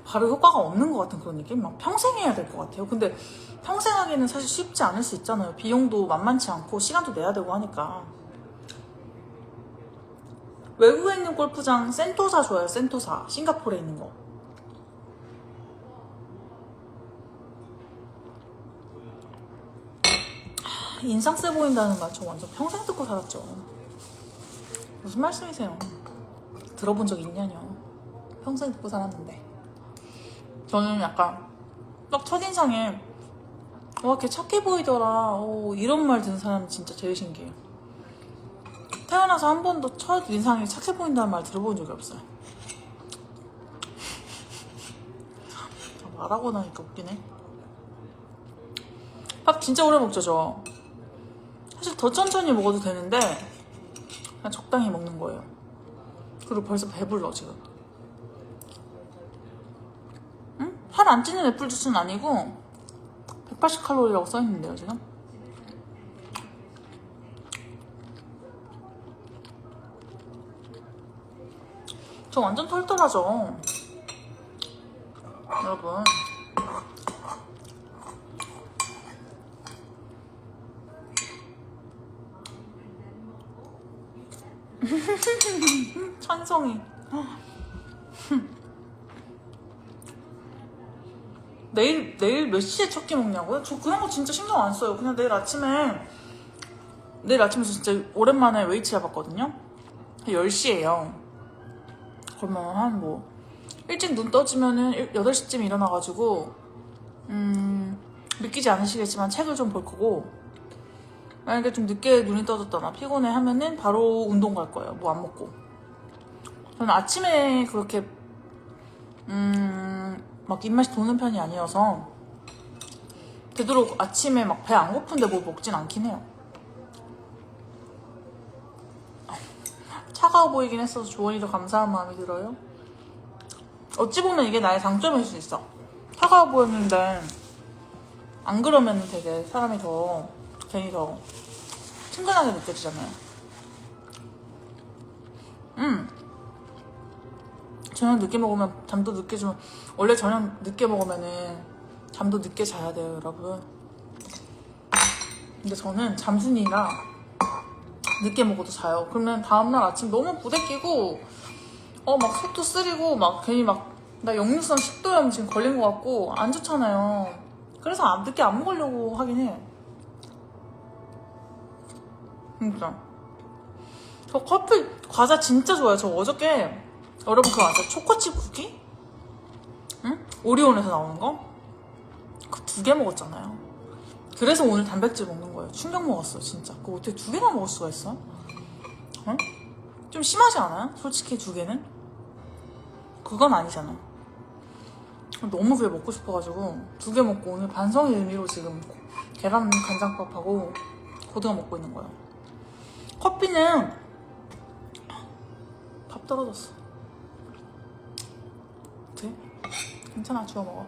바로 효과가 없는 것 같은 그런 느낌? 막 평생 해야 될 것 같아요. 근데 평생 하기는 사실 쉽지 않을 수 있잖아요. 비용도 만만치 않고 시간도 내야 되고 하니까. 외국에 있는 골프장 센토사 좋아요. 센토사. 싱가포르에 있는 거. 인상 세 보인다는 말 저 완전 평생 듣고 살았죠. 무슨 말씀이세요? 들어본 적 있냐뇨. 평생 듣고 살았는데. 저는 약간 딱 첫인상에 걔 착해 보이더라. 이런 말 듣는 사람 진짜 제일 신기해요. 태어나서 한 번도 첫인상에 착해 보인다는 말 들어본 적이 없어요. 말하고 나니까 웃기네. 밥 진짜 오래 먹죠, 저. 사실 더 천천히 먹어도 되는데 그냥 적당히 먹는 거예요. 그리고 벌써 배불러 지금. 응? 살 안 찌는 애플 주스는 아니고 180칼로리라고 써있는데요 지금. 저 완전 털털하죠 여러분. 찬성이. 내일 몇 시에 첫 끼 먹냐고요? 저 그런 거 진짜 신경 안 써요. 그냥 내일 아침에 저 진짜 오랜만에 웨이트 잡았거든요. 10시에요. 그러면 한 뭐 일찍 눈 떠지면은 8시쯤 일어나가지고 믿기지 않으시겠지만 책을 좀 볼 거고, 만약에 좀 늦게 눈이 떠졌거나 피곤해 하면은 바로 운동 갈 거예요. 뭐 안 먹고. 저는 아침에 그렇게 막 입맛이 도는 편이 아니어서 되도록 아침에 막 배 안 고픈데 뭐 먹진 않긴 해요. 차가워 보이긴 했어서 조언이 더 감사한 마음이 들어요. 어찌 보면 이게 나의 장점일 수 있어. 차가워 보였는데 안 그러면 되게 사람이 더 괜히 더 친근하게 느껴지잖아요. 저녁 늦게 먹으면 잠도 늦게 주면 원래 저녁 늦게 먹으면은 잠도 늦게 자야 돼요, 여러분. 근데 저는 잠순이라 늦게 먹어도 자요. 그러면 다음날 아침 너무 부대끼고 막 속도 쓰리고 막 괜히 막 나 역류성 식도염 지금 걸린 것 같고 안 좋잖아요. 그래서 늦게 안 먹으려고 하긴 해. 진짜. 저 커피 과자 진짜 좋아요. 저 어저께 여러분 그거 아세요? 초코칩 쿠키? 응? 오리온에서 나오는 거? 그 2개 먹었잖아요. 그래서 오늘 단백질 먹는 거예요. 충격 먹었어 진짜. 그거 어떻게 2개나 먹을 수가 있어? 응? 좀 심하지 않아요? 솔직히 2개는? 그건 아니잖아. 너무 그게 먹고 싶어가지고 2개 먹고 오늘 반성의 의미로 지금 계란 간장밥하고 고등어 먹고 있는 거예요. 커피는 밥 떨어졌어. 돼? 괜찮아, 주워 먹어.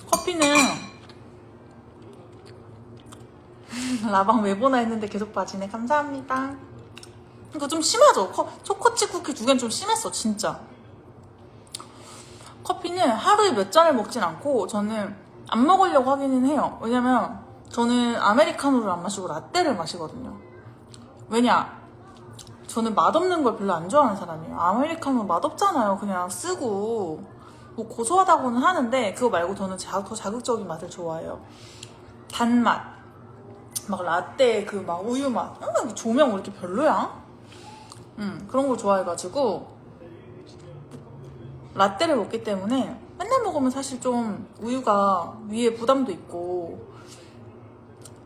커피는 라방 왜 보나 했는데 계속 빠지네. 감사합니다. 이거 좀 심하죠? 초코칩 쿠키 2개는 좀 심했어 진짜. 커피는 하루에 몇 잔을 먹진 않고 저는 안 먹으려고 하기는 해요. 왜냐면 저는 아메리카노를 안 마시고 라떼를 마시거든요. 왜냐? 저는 맛없는 걸 별로 안 좋아하는 사람이에요. 아메리카노 맛없잖아요. 그냥 쓰고 뭐 고소하다고는 하는데 그거 말고 저는 더 자극적인 맛을 좋아해요. 단맛, 막 라떼 그 막 우유 맛, 조명 왜 이렇게 별로야? 그런 걸 좋아해가지고 라떼를 먹기 때문에 맨날 먹으면 사실 좀 우유가 위에 부담도 있고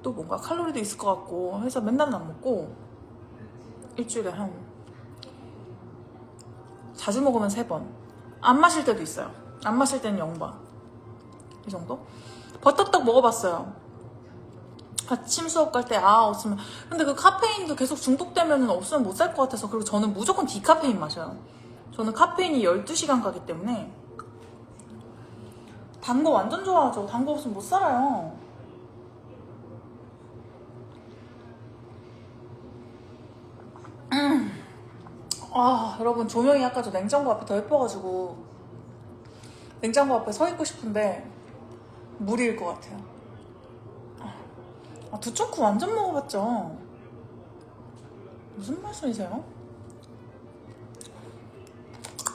또 뭔가 칼로리도 있을 것 같고 해서 맨날은 안 먹고 일주일에 자주 먹으면 3번. 안 마실 때도 있어요. 안 마실 때는 0번. 이 정도? 버터떡 먹어봤어요. 아침 수업 갈 때 없으면. 근데 그 카페인도 계속 중독되면 없으면 못 살 것 같아서. 그리고 저는 무조건 디카페인 마셔요. 저는 카페인이 12시간 가기 때문에. 단 거 완전 좋아하죠. 단 거 없으면 못 살아요. 여러분 조명이 아까 저 냉장고 앞에 더 예뻐가지고 냉장고 앞에 서 있고 싶은데 무리일 것 같아요. 두쫑쿠 완전 먹어봤죠? 무슨 말씀이세요?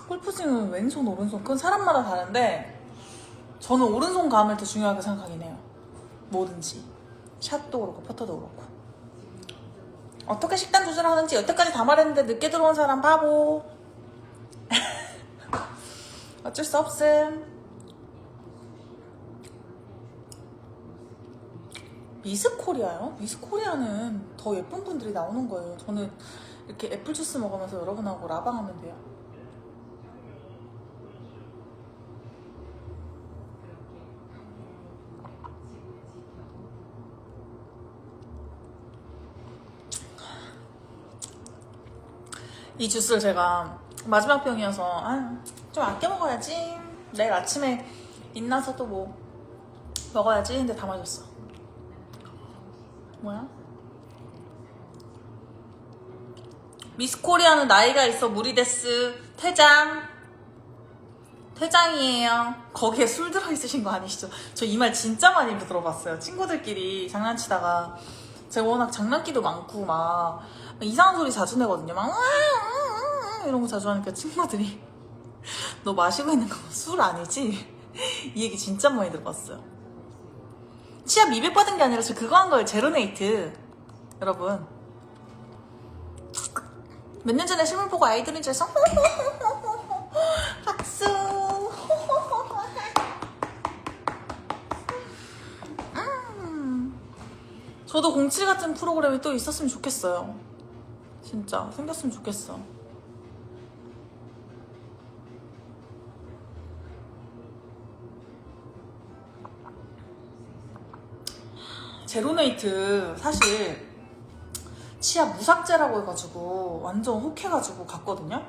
골프스윙은 왼손 오른손 그건 사람마다 다른데 저는 오른손 감을 더 중요하게 생각하긴 해요. 뭐든지 샷도 그렇고 퍼터도 그렇고. 어떻게 식단 조절하는지 여태까지 다 말했는데 늦게 들어온 사람 바보. 어쩔 수 없음. 미스코리아요? 미스코리아는 더 예쁜 분들이 나오는 거예요. 저는 이렇게 애플주스 먹으면서 여러분하고 라방하면 돼요. 이 주스를 제가 마지막 병이어서 좀 아껴 먹어야지, 내일 아침에 인나서 또 뭐 먹어야지 근데 다 마셨어. 뭐야? 미스코리아는 나이가 있어 무리데스. 퇴장이에요. 거기에 술 들어있으신 거 아니시죠? 저 이 말 진짜 많이 들어봤어요. 친구들끼리 장난치다가 제가 워낙 장난기도 많고 막 이상한 소리 자주 내거든요. 막 이런 거 자주 하니까 친구들이 너 마시고 있는 거 술 아니지? 이 얘기 진짜 많이 들어봤어요. 치아 미백 받은 게 아니라 저 그거 한 거예요. 제로네이트. 여러분 몇 년 전에 실물 보고 아이돌인 줄 알았어. 박수. 저도 07 같은 프로그램이 또 있었으면 좋겠어요. 진짜 생겼으면 좋겠어. 제로네이트 사실 치아 무삭제라고 해가지고 완전 혹해가지고 갔거든요.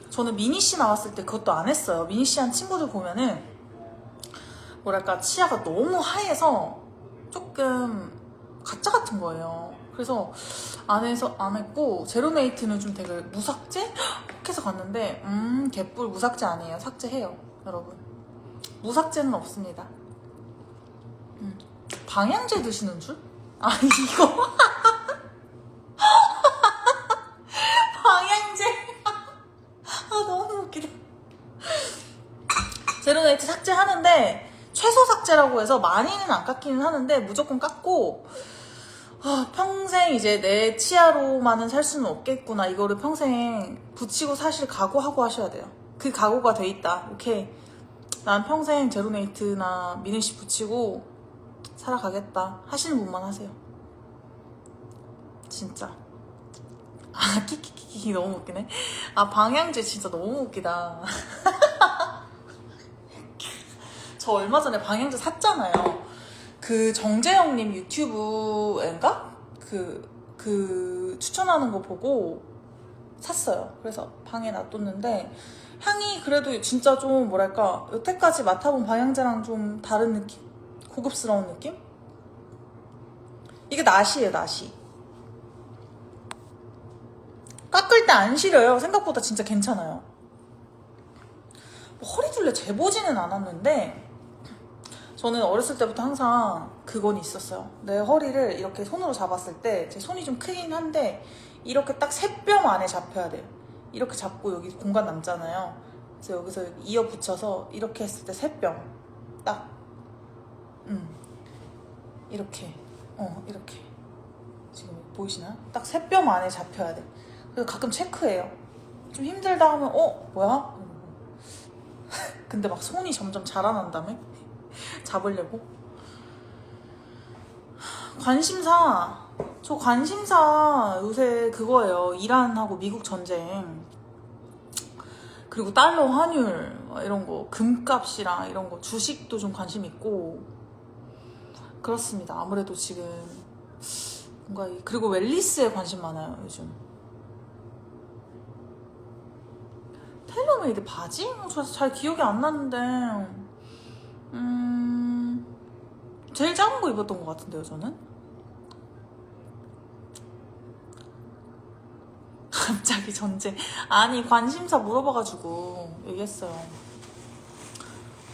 저는 미니씨 나왔을 때 그것도 안 했어요. 미니씨 한 친구들 보면은 뭐랄까 치아가 너무 하얘서 조금 가짜 같은 거예요. 그래서 안 했고 제로메이트는 좀 되게 무삭제? 해서 갔는데 개뿔 무삭제 아니에요. 삭제해요 여러분. 무삭제는 없습니다. 방향제 드시는 줄? 아니 이거 방향제 너무 웃기다. 제로네이트 삭제하는데 최소 삭제라고 해서 많이는 안 깎기는 하는데 무조건 깎고 평생 이제 내 치아로만은 살 수는 없겠구나. 이거를 평생 붙이고 사실 각오하고 하셔야 돼요. 그 각오가 돼 있다. 오케이. 난 평생 제로네이트나 미누시 붙이고 살아가겠다 하시는 분만 하세요. 진짜. 키키키키 너무 웃기네. 방향제 진짜 너무 웃기다. 저 얼마 전에 방향제 샀잖아요. 그 정재영님 유튜브인가? 그 추천하는 거 보고 샀어요. 그래서 방에 놔뒀는데 향이 그래도 진짜 좀 뭐랄까 여태까지 맡아본 방향제랑 좀 다른 느낌? 고급스러운 느낌? 이게 낫이에요, 낫이. 깎을 때 안 시려요. 생각보다 진짜 괜찮아요. 뭐 허리둘레 재보지는 않았는데 저는 어렸을 때부터 항상 그건 있었어요. 내 허리를 이렇게 손으로 잡았을 때 제 손이 좀 크긴 한데 이렇게 딱 새뼘 안에 잡혀야 돼요. 이렇게 잡고 여기 공간 남잖아요. 그래서 여기서 이어 붙여서 이렇게 했을 때 새뼘 딱 이렇게 이렇게 지금 보이시나요? 딱 새뼘 안에 잡혀야 돼. 그래서 가끔 체크해요. 좀 힘들다 하면 뭐야? 근데 막 손이 점점 자라난다며? 잡으려고? 저 관심사 요새 그거예요. 이란하고 미국 전쟁 그리고 달러 환율 이런 거 금값이랑 이런 거 주식도 좀 관심 있고 그렇습니다. 아무래도 지금 뭔가 그리고 웰리스에 관심 많아요 요즘. 테일러메이드 바지? 저 잘 기억이 안 나는데 제일 작은 거 입었던 것 같은데요 저는? 갑자기 전쟁. 아니 관심사 물어봐가지고 얘기했어요.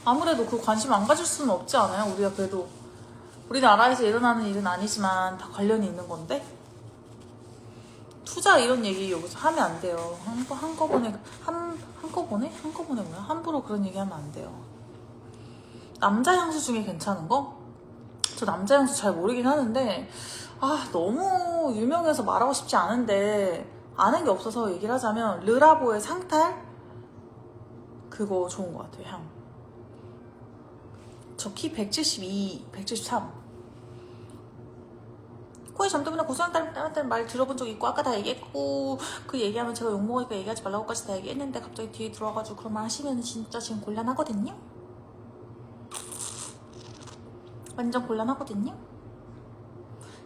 아무래도 그 관심 안 가질 수는 없지 않아요? 우리가 그래도 우리나라에서 일어나는 일은 아니지만 다 관련이 있는 건데 투자 이런 얘기 여기서 하면 안 돼요. 한꺼번에 뭐야? 함부로 그런 얘기 하면 안 돼요. 남자 향수 중에 괜찮은 거? 저 남자 향수 잘 모르긴 하는데 너무 유명해서 말하고 싶지 않은데 아는 게 없어서 얘기를 하자면 르라보의 상탈? 그거 좋은 것 같아요. 향. 저 키 172, 173. 코에 점 때문에 고소한 딸 말 들어본 적 있고 아까 다 얘기했고 그 얘기하면 제가 욕먹으니까 얘기하지 말라고까지 다 얘기했는데 갑자기 뒤에 들어와가지고 그런 말 하시면 진짜 지금 곤란하거든요? 완전 곤란하거든요?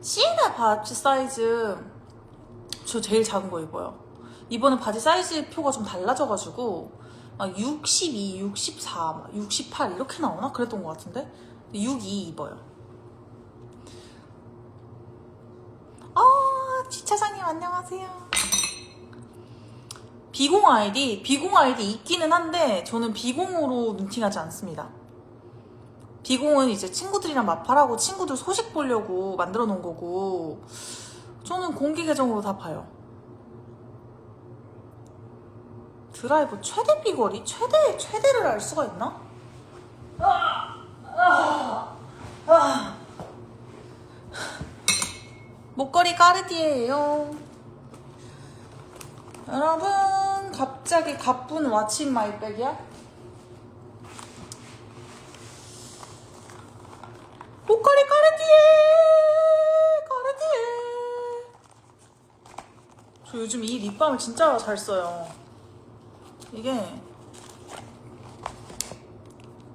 시에나 바지 사이즈 저 제일 작은 거 입어요. 이번에 바지 사이즈 표가 좀 달라져가지고 62, 64, 68 이렇게 나오나? 그랬던 것 같은데 62 입어요. 지차장님 안녕하세요. 비공 아이디 있기는 한데 저는 비공으로 미팅하지 않습니다. 비공은 이제 친구들이랑 마팔하고 친구들 소식 보려고 만들어 놓은 거고 저는 공개 계정으로 다 봐요. 드라이버 최대 비거리? 최대를 알 수가 있나? 목걸이 까르띠에예요. 여러분 갑자기 가쁜 왓츠 마이백이야? 목걸이 까르띠에. 저 요즘 이 립밤을 진짜 잘 써요. 이게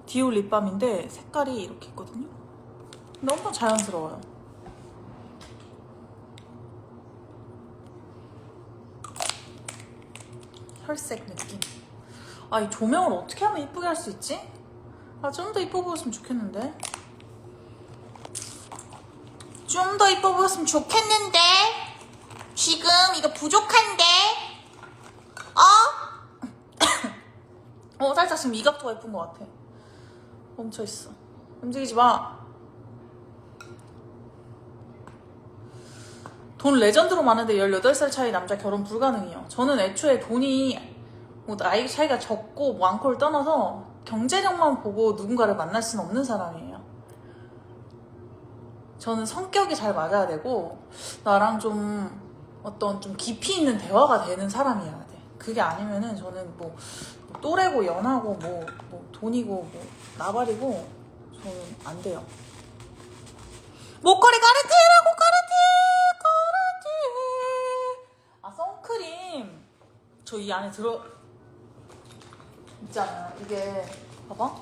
디올 립밤인데 색깔이 이렇게 있거든요. 너무 자연스러워요. 혈색 느낌. 이 조명을 어떻게 하면 이쁘게 할 수 있지? 좀 더 이뻐 보였으면 좋겠는데. 좀 좀 더 이뻐 보였으면 좋겠는데. 지금 이거 부족한데. 살짝 지금 이 각도가 예쁜 것 같아. 멈춰있어. 움직이지 마. 돈 레전드로 많은데 18살 차이 남자 결혼 불가능해요. 저는 애초에 돈이 뭐 나이 차이가 적고 많고를 떠나서 경제력만 보고 누군가를 만날 수는 없는 사람이에요. 저는 성격이 잘 맞아야 되고 나랑 좀 어떤 좀 깊이 있는 대화가 되는 사람이어야 돼. 그게 아니면은 저는 뭐 또래고 연하고 뭐 돈이고 뭐 나발이고 저는 안 돼요. 목걸이 가르치라고 가르치. 선크림 저 이 안에 들어 있잖아요. 이게 봐봐.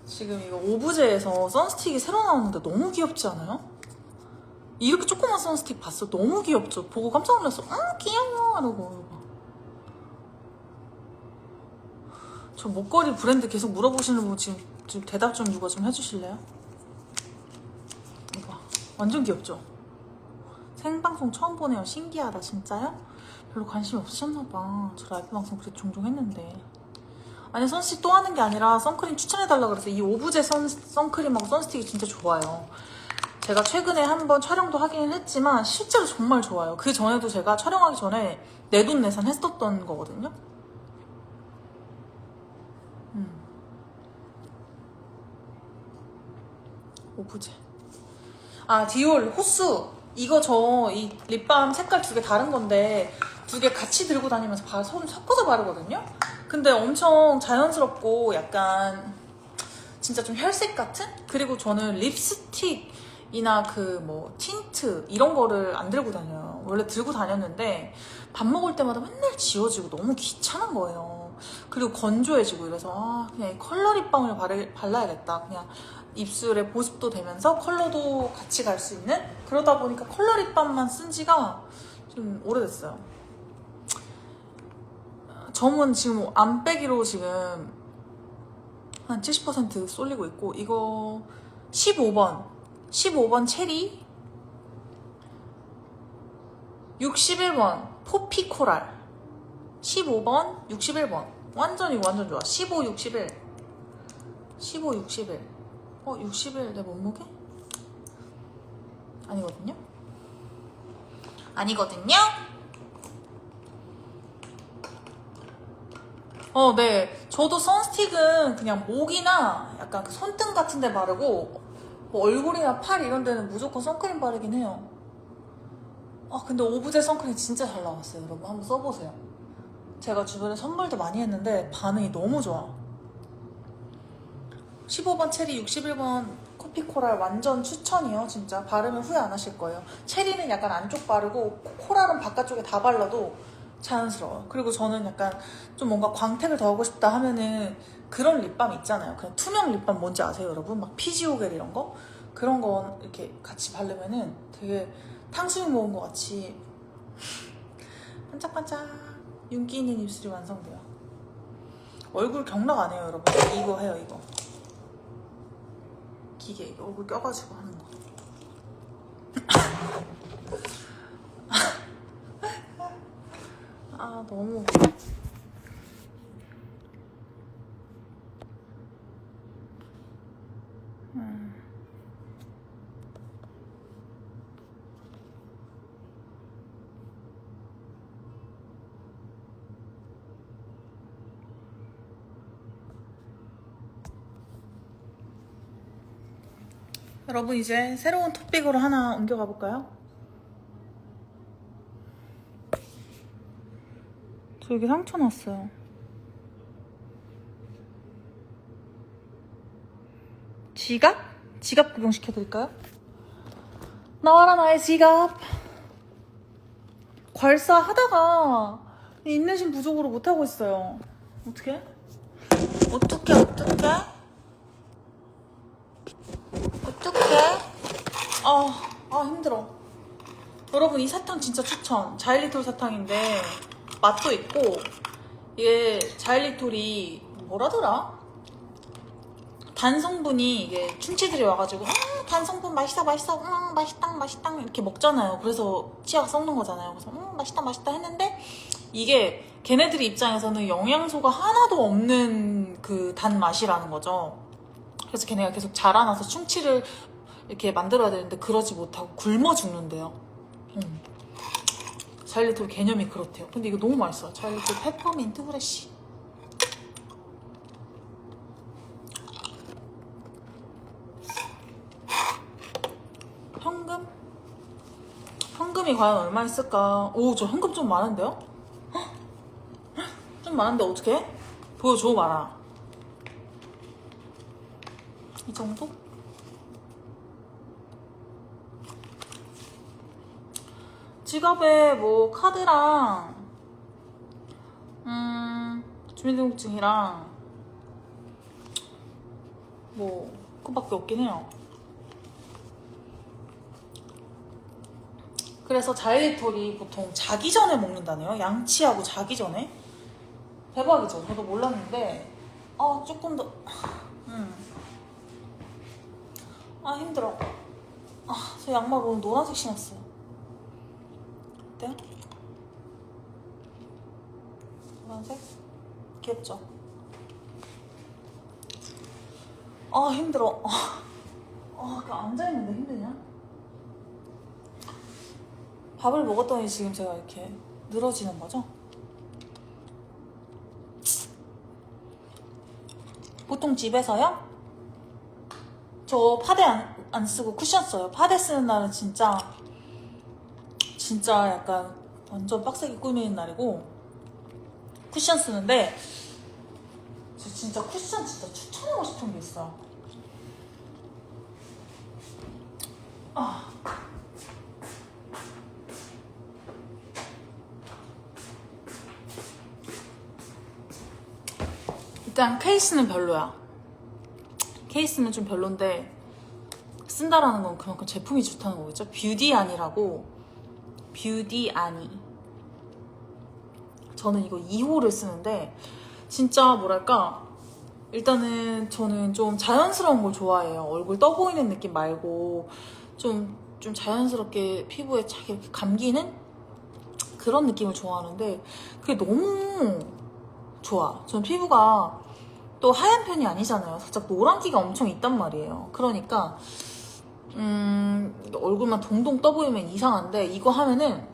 지금 이거 오브제에서 선스틱이 새로 나왔는데 너무 귀엽지 않아요? 이렇게 조그만 선스틱 봤어? 너무 귀엽죠? 보고 깜짝 놀랐어. 귀여워 이러고. 저 목걸이 브랜드 계속 물어보시는 분 지금 대답 좀 누가 좀 해주실래요? 이거 완전 귀엽죠? 생방송 처음 보네요. 신기하다. 진짜요? 별로 관심이 없으셨나봐. 저 라이브 방송 그래도 종종 했는데. 아니 선스틱 또 하는 게 아니라 선크림 추천해달라고 그래서 이 오브제 선크림하고 선스틱이 진짜 좋아요. 제가 최근에 한번 촬영도 하긴 했지만 실제로 정말 좋아요. 그 전에도 제가 촬영하기 전에 내돈내산 했었던 거거든요. 오브제. 디올 호수. 이거 저 이 립밤 색깔 2개 다른 건데 2개 같이 들고 다니면서 손 섞어서 바르거든요. 근데 엄청 자연스럽고 약간 진짜 좀 혈색 같은? 그리고 저는 립스틱이나 그 뭐 틴트 이런 거를 안 들고 다녀요. 원래 들고 다녔는데 밥 먹을 때마다 맨날 지워지고 너무 귀찮은 거예요. 그리고 건조해지고 이래서 그냥 이 컬러 립밤을 발라야겠다. 그냥 입술에 보습도 되면서 컬러도 같이 갈 수 있는? 그러다 보니까 컬러 립밤만 쓴 지가 좀 오래됐어요. 점은 지금 안 빼기로 지금 한 70% 쏠리고 있고 이거 15번 체리 61번 포피코랄 15번 61번 완전 좋아. 15, 61 60일 내 몸무게? 아니거든요? 네. 저도 선스틱은 그냥 목이나 약간 그 손등 같은 데 바르고 뭐 얼굴이나 팔 이런 데는 무조건 선크림 바르긴 해요. 근데 오브제 선크림 진짜 잘 나왔어요. 여러분 한번 써보세요. 제가 주변에 선물도 많이 했는데 반응이 너무 좋아. 15번 체리 61번 코피코랄 완전 추천이요. 진짜 바르면 후회 안 하실 거예요. 체리는 약간 안쪽 바르고 코랄은 바깥쪽에 다 발라도 자연스러워요. 그리고 저는 약간 좀 뭔가 광택을 더 하고 싶다 하면은 그런 립밤 있잖아요. 그냥 투명 립밤 뭔지 아세요 여러분? 막 피지오겔 이런 거? 그런 거 이렇게 같이 바르면은 되게 탕수육 먹은 것 같이 반짝반짝 윤기 있는 입술이 완성돼요. 얼굴 경락 안 해요 여러분. 이거 해요 이거. 기계 이거 얼굴 껴가지고 하는 거. 너무 여러분 이제 새로운 토픽으로 하나 옮겨가 볼까요? 저 여기 상처 났어요. 지갑? 지갑 구경시켜드릴까요? 나와라 나의 지갑. 괄사 하다가 인내심 부족으로 못하고 있어요. 어떡해? 힘들어. 여러분 이 사탕 진짜 추천. 자일리톨 사탕인데 맛도 있고 이게 자일리톨이 뭐라더라? 단 성분이 이게 충치들이 와가지고 탄 성분 맛있어 맛있다 맛있다 이렇게 먹잖아요. 그래서 치아가 썩는 거잖아요. 그래서 맛있다 맛있다 했는데 이게 걔네들 입장에서는 영양소가 하나도 없는 그 단 맛이라는 거죠. 그래서 걔네가 계속 자라나서 충치를 이렇게 만들어야 되는데 그러지 못하고 굶어 죽는데요. 자일리톨 개념이 그렇대요. 근데 이거 너무 맛있어요. 자일리톨 페퍼민트 후레쉬. 현금? 현금이 과연 얼마 있을까? 오, 저 현금 좀 많은데요? 헉? 좀 많은데 어떡해? 보여줘 봐라. 이 정도? 지갑에 뭐 카드랑 주민등록증이랑 뭐 그거밖에 없긴 해요. 그래서 자일리톨이 보통 자기 전에 먹는다네요. 양치하고 자기 전에. 대박이죠. 저도 몰랐는데 조금 더 힘들어. 저 양말 오늘 노란색 신었어요. 어때요? 노란색? 귀엽죠? 힘들어. 그냥 앉아있는데 힘드냐? 밥을 먹었더니 지금 제가 이렇게 늘어지는 거죠? 보통 집에서요? 저 파데 안 쓰고 쿠션 써요. 파데 쓰는 날은 진짜 약간 완전 빡세게 꾸미는 날이고 쿠션 쓰는데 저 진짜 쿠션 진짜 추천하고 싶은 게 있어요. 일단 케이스는 별로야. 케이스는 좀 별론데 쓴다라는 건 그만큼 제품이 좋다는 거겠죠? 뷰디안이라고. 뷰디안이. 저는 이거 2호를 쓰는데 진짜 뭐랄까, 일단은 저는 좀 자연스러운 걸 좋아해요. 얼굴 떠 보이는 느낌 말고 좀 자연스럽게 피부에 착 이렇게 감기는 그런 느낌을 좋아하는데 그게 너무 좋아. 전 피부가 또 하얀 편이 아니잖아요. 살짝 노란기가 엄청 있단 말이에요. 그러니까 얼굴만 동동 떠 보이면 이상한데 이거 하면은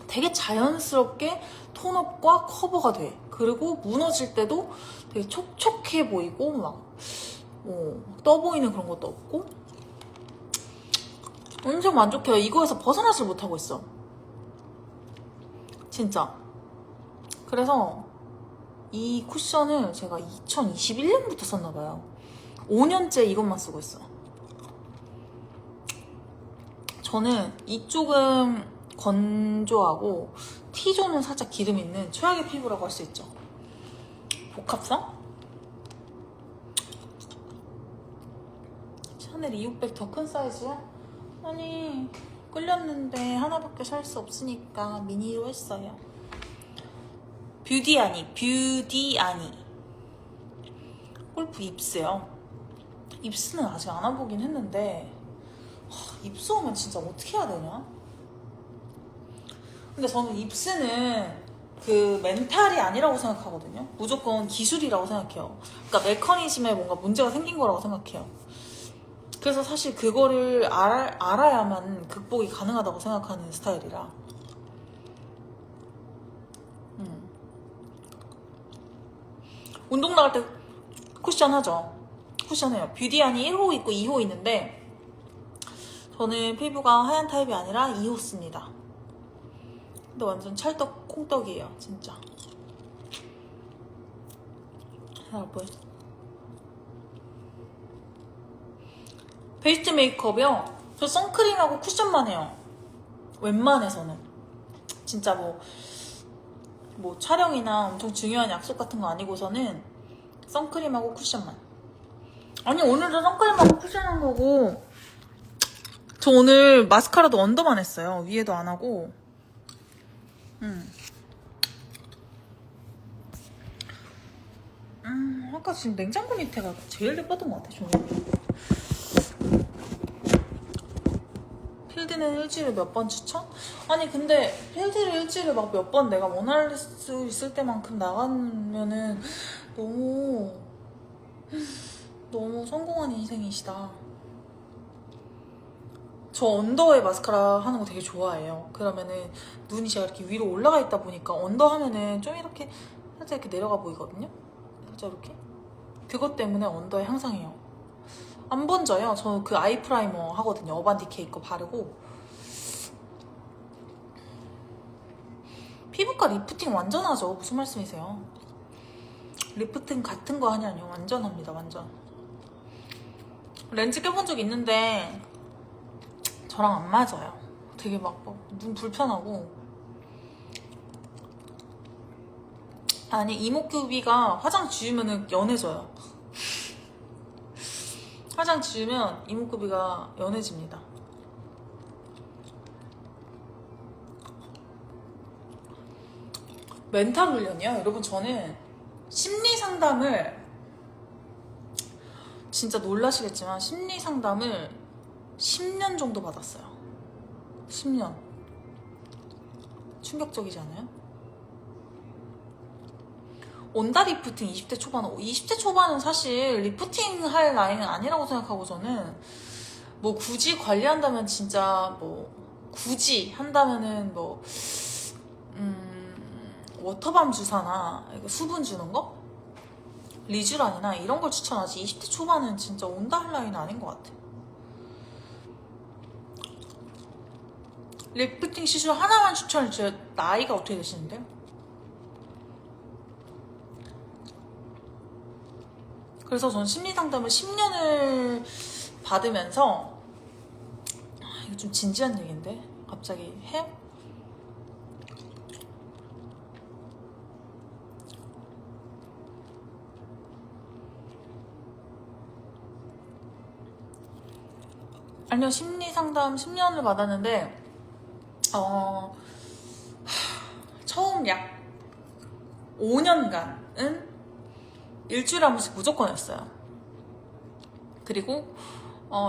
되게 자연스럽게 톤업과 커버가 돼. 그리고 무너질 때도 되게 촉촉해 보이고 막 떠 보이는 그런 것도 없고 엄청 만족해요. 이거에서 벗어나질 못하고 있어. 진짜. 그래서 이 쿠션을 제가 2021년부터 썼나봐요. 5년째 이것만 쓰고 있어. 저는 이쪽은 건조하고 T존은 살짝 기름 있는 최악의 피부라고 할 수 있죠. 복합성? 샤넬 2600 더 큰 사이즈야? 아니, 끌렸는데 하나밖에 살 수 없으니까 미니로 했어요. 뷰디아니. 골프 입스요. 입스는 아직 안 와보긴 했는데 입스 오면 진짜 어떻게 해야 되냐? 근데 저는 입스는 그 멘탈이 아니라고 생각하거든요. 무조건 기술이라고 생각해요. 그러니까 메커니즘에 뭔가 문제가 생긴 거라고 생각해요. 그래서 사실 그거를 알아야만 극복이 가능하다고 생각하는 스타일이라. 운동 나갈 때 쿠션 하죠. 쿠션해요. 뷰디안이 1호 있고 2호 있는데 저는 피부가 하얀 타입이 아니라 2호 씁니다. 근데 완전 찰떡 콩떡이에요. 진짜. 뭐야? 베이스 메이크업이요? 저 선크림하고 쿠션만 해요. 웬만해서는. 진짜 뭐 촬영이나 엄청 중요한 약속 같은 거 아니고서는 선크림하고 쿠션만. 아니, 오늘도 선크림하고 쿠션한 거고 저 오늘 마스카라도 언더만 했어요. 위에도 안 하고. 아까 지금 냉장고 밑에가 제일 예뻤던 것 같아, 저는. 필드는 일주일에 몇 번 추천? 아니 근데 필드를 일주일에 막 몇 번 내가 원할 수 있을 때만큼 나가면은 너무 성공한 인생이시다. 저 언더에 마스카라 하는 거 되게 좋아해요. 그러면은 눈이 제가 이렇게 위로 올라가 있다 보니까 언더 하면은 좀 이렇게 살짝 이렇게 내려가 보이거든요. 살짝 이렇게. 그것 때문에 언더에 항상 해요. 안 번져요. 저 그 아이 프라이머 하거든요. 어반디케이 거 바르고. 피부과 리프팅 완전 하죠. 무슨 말씀이세요? 리프팅 같은 거 하냐뇨. 완전 합니다. 완전. 렌즈 껴본 적 있는데 저랑 안 맞아요. 되게 막 눈 불편하고. 아니 이목구비가 화장 지우면은 연해져요. 화장 지우면 이목구비가 연해집니다. 멘탈 훈련이요? 여러분 저는 심리 상담을 진짜 놀라시겠지만 심리 상담을 10년 정도 받았어요. 10년. 충격적이지 않아요? 온다 리프팅 20대 초반. 20대 초반은 사실 리프팅 할 나이는 아니라고 생각하고 저는 뭐 굳이 관리한다면 진짜 뭐 굳이 한다면은 뭐 워터밤 주사나 수분 주는 거? 리쥬란이나 이런 걸 추천하지. 20대 초반은 진짜 온다 할 나이는 아닌 것 같아. 리프팅 시술 하나만 추천해 주세요. 나이가 어떻게 되시는데요? 그래서 전 심리상담을 10년을 받으면서 이거 좀 진지한 얘기인데 갑자기 해요? 아니요, 심리상담 10년을 받았는데 처음 약 5년간은 일주일에 한 번씩 무조건 했어요. 그리고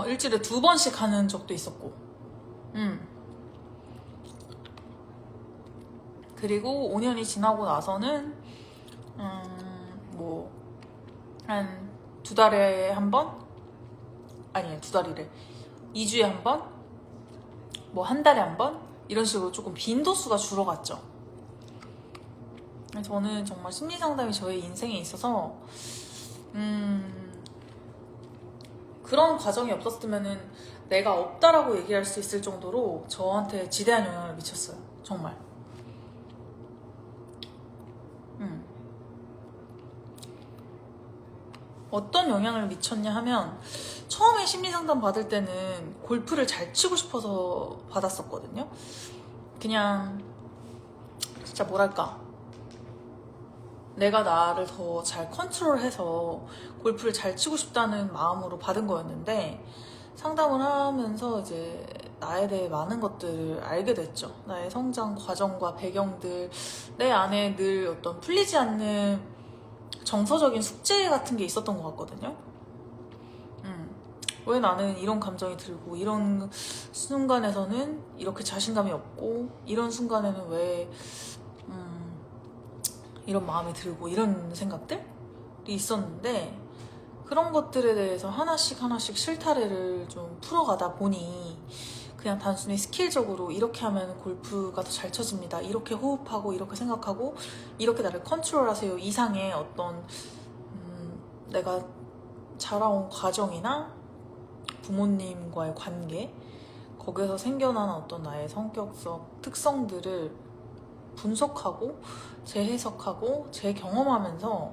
일주일에 2번씩 하는 적도 있었고 그리고 5년이 지나고 나서는 뭐 한 2달에 한 번? 아니에요, 2달이래. 2주에 한 번? 뭐 한 달에 한 번? 이런 식으로 조금 빈도수가 줄어갔죠. 저는 정말 심리상담이 저의 인생에 있어서 그런 과정이 없었으면은 내가 없다라고 얘기할 수 있을 정도로 저한테 지대한 영향을 미쳤어요. 정말. 어떤 영향을 미쳤냐 하면 처음에 심리상담 받을 때는 골프를 잘 치고 싶어서 받았었거든요. 그냥 진짜 뭐랄까, 내가 나를 더 잘 컨트롤해서 골프를 잘 치고 싶다는 마음으로 받은 거였는데 상담을 하면서 이제 나에 대해 많은 것들을 알게 됐죠. 나의 성장 과정과 배경들, 내 안에 늘 어떤 풀리지 않는 정서적인 숙제 같은 게 있었던 것 같거든요. 왜 나는 이런 감정이 들고, 이런 순간에서는 이렇게 자신감이 없고, 이런 순간에는 왜 이런 마음이 들고, 이런 생각들이 있었는데 그런 것들에 대해서 하나씩 실타래를 좀 풀어가다 보니 그냥 단순히 스킬적으로 이렇게 하면 골프가 더 잘 쳐집니다, 이렇게 호흡하고 이렇게 생각하고 이렇게 나를 컨트롤하세요 이상의 어떤 내가 자라온 과정이나 부모님과의 관계, 거기에서 생겨나는 어떤 나의 성격적 특성들을 분석하고 재해석하고 재경험하면서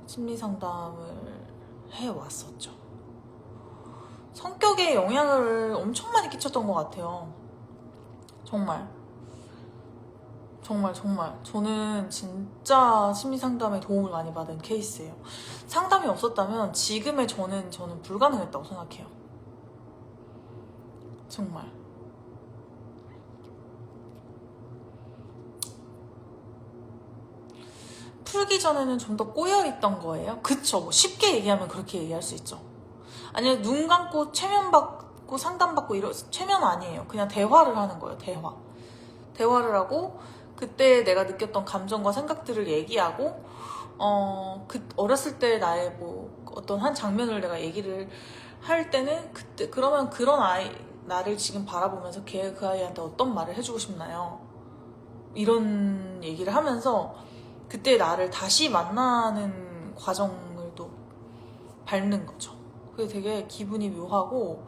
심리상담을 해왔었죠. 성격에 영향을 엄청 많이 끼쳤던 것 같아요. 정말 저는 진짜 심리상담에 도움을 많이 받은 케이스예요. 상담이 없었다면 지금의 저는 불가능했다고 생각해요. 정말. 풀기 전에는 좀 더 꼬여있던 거예요. 그쵸? 뭐 쉽게 얘기하면 그렇게 얘기할 수 있죠. 아니면 눈 감고 최면 받고 상담받고 최면 아니에요. 그냥 대화를 하는 거예요. 대화를 하고 그때 내가 느꼈던 감정과 생각들을 얘기하고 어렸을 때 나의 뭐 어떤 한 장면을 내가 얘기를 할 때는 그때 그러면 그런 나를 지금 바라보면서 그 아이한테 어떤 말을 해주고 싶나요? 이런 얘기를 하면서 그때 나를 다시 만나는 과정을 또 밟는 거죠. 그게 되게 기분이 묘하고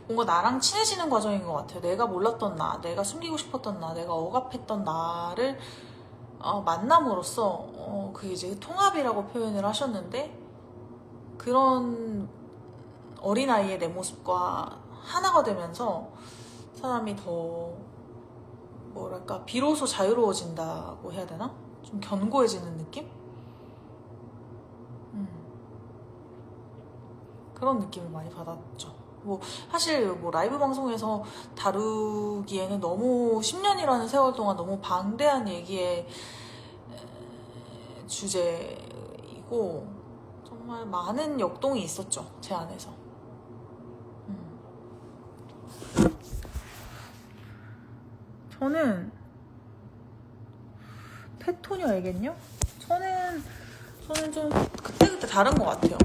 뭔가 나랑 친해지는 과정인 것 같아요. 내가 몰랐던 나, 내가 숨기고 싶었던 나, 내가 억압했던 나를 만남으로써 그게 이제 통합이라고 표현을 하셨는데 그런 어린아이의 내 모습과 하나가 되면서 사람이 더 뭐랄까 비로소 자유로워진다고 해야 되나? 좀 견고해지는 느낌? 그런 느낌을 많이 받았죠. 뭐 사실 뭐 라이브 방송에서 다루기에는 너무 10년이라는 세월 동안 너무 방대한 얘기의 주제이고 정말 많은 역동이 있었죠. 제 안에서. 저는 테토녀에겐요? 저는 좀 그때그때 다른 것 같아요.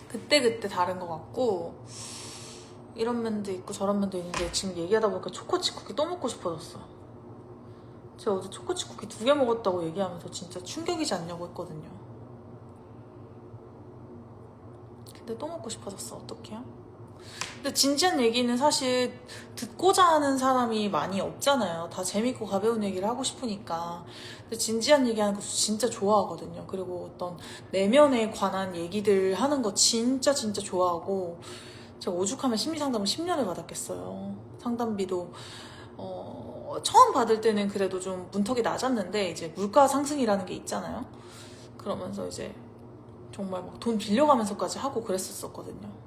그때그때 다른 것 같고 이런 면도 있고 저런 면도 있는데 지금 얘기하다 보니까 초코칩 쿠키 또 먹고 싶어졌어. 제가 어제 초코칩 쿠키 2개 먹었다고 얘기하면서 진짜 충격이지 않냐고 했거든요. 근데 또 먹고 싶어졌어. 어떡해요? 근데 진지한 얘기는 사실 듣고자 하는 사람이 많이 없잖아요. 다 재밌고 가벼운 얘기를 하고 싶으니까. 근데 진지한 얘기하는 거 진짜 좋아하거든요. 그리고 어떤 내면에 관한 얘기들 하는 거 진짜 좋아하고 제가 오죽하면 심리상담을 10년을 받았겠어요. 상담비도 처음 받을 때는 그래도 좀 문턱이 낮았는데 이제 물가 상승이라는 게 있잖아요. 그러면서 이제 정말 막 돈 빌려가면서까지 하고 그랬었거든요.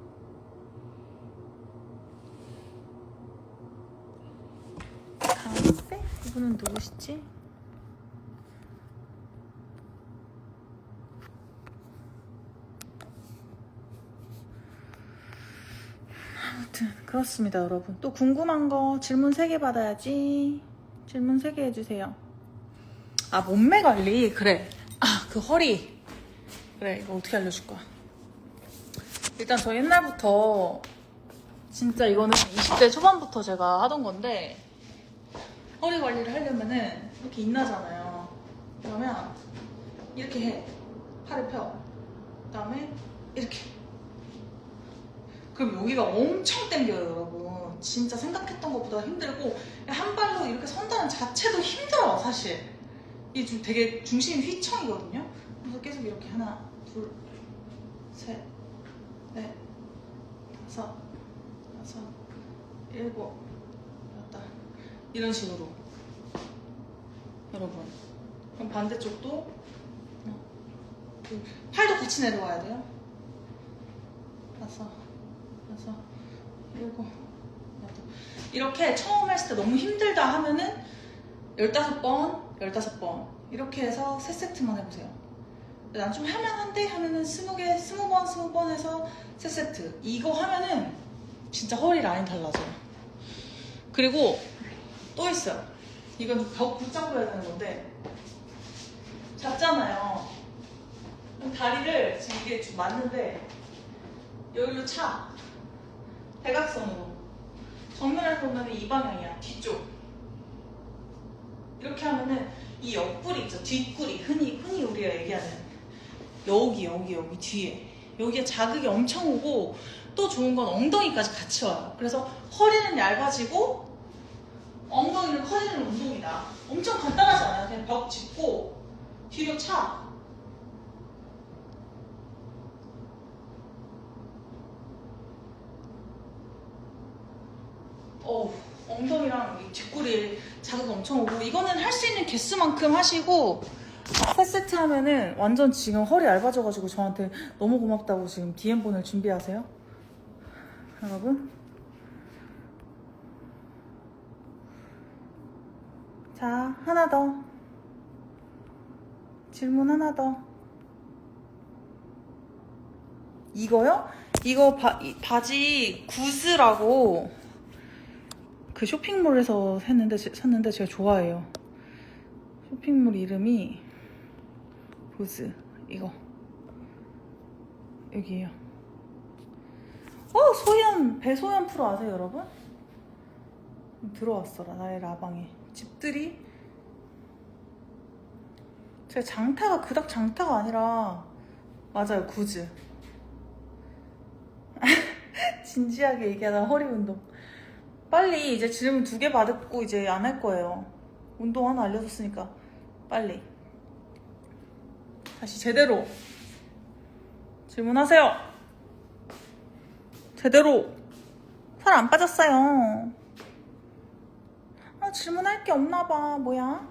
강세? 이분은 누구시지? 아무튼 그렇습니다 여러분. 또 궁금한 거 질문 3개 받아야지. 질문 3개 해주세요. 아 몸매 관리 그래. 그 허리 그래 이거 어떻게 알려줄 거야. 일단 저 옛날부터 진짜 이거는 20대 초반부터 제가 하던 건데 허리 관리를 하려면은 이렇게 인나잖아요. 그러면 이렇게 해. 팔을 펴. 그 다음에 이렇게. 그럼 여기가 엄청 당겨요 여러분. 진짜 생각했던 것보다 힘들고 한 발로 이렇게 선다는 자체도 힘들어 사실. 이게 좀 되게 중심이 휘청이거든요. 그래서 계속 이렇게 하나 둘 셋 넷 다섯 일곱 여덟 이런 식으로 여러분. 그럼 반대쪽도 팔도 같이 내려와야 돼요. 다섯 일곱 여덟 이렇게 처음 했을 때 너무 힘들다 하면은 15번 이렇게 해서 3세트만 해보세요. 난 좀 할만한데 하면은 20번 해서 3세트. 이거 하면은 진짜 허리 라인 달라져요. 그리고 또 있어요. 이건 벽 붙잡고 해야 되는 건데 잡잖아요. 그럼 다리를 지금 이게 좀 맞는데 여기로 차. 대각선으로. 정면에서 보면 이 방향이야. 뒤쪽. 이렇게 하면은 이 옆구리 있죠. 뒷구리. 흔히 우리가 얘기하는 여기 뒤에. 여기에 자극이 엄청 오고 또 좋은 건 엉덩이까지 같이 와요. 그래서 허리는 얇아지고 엉덩이는 커지는 운동이다. 엄청 간단하지 않아요? 그냥 벽 짚고 뒤로 차. 엉덩이랑 뒷구리에 자극 엄청 오고 이거는 할 수 있는 개수만큼 하시고 3세트 하면은 완전 지금 허리 얇아져가지고 저한테 너무 고맙다고 지금 DM 보낼 준비하세요. 여러분. 자, 하나 더. 질문 하나 더. 이거요? 이거 이 바지 구즈라고 그 쇼핑몰에서 샀는데 제가 좋아해요. 쇼핑몰 이름이 구즈. 이거 여기에요. 소연 배소연 프로 아세요 여러분? 들어왔어라 나의 라방에 집들이. 제가 장타가 그닥 장타가 아니라 맞아요 구즈. 진지하게 얘기하다 허리 운동. 빨리 이제 질문 2개 받았고 이제 안 할 거예요. 운동 하나 알려줬으니까 빨리 다시 제대로 질문하세요. 제대로. 살 안 빠졌어요. 질문할 게 없나 봐. 뭐야?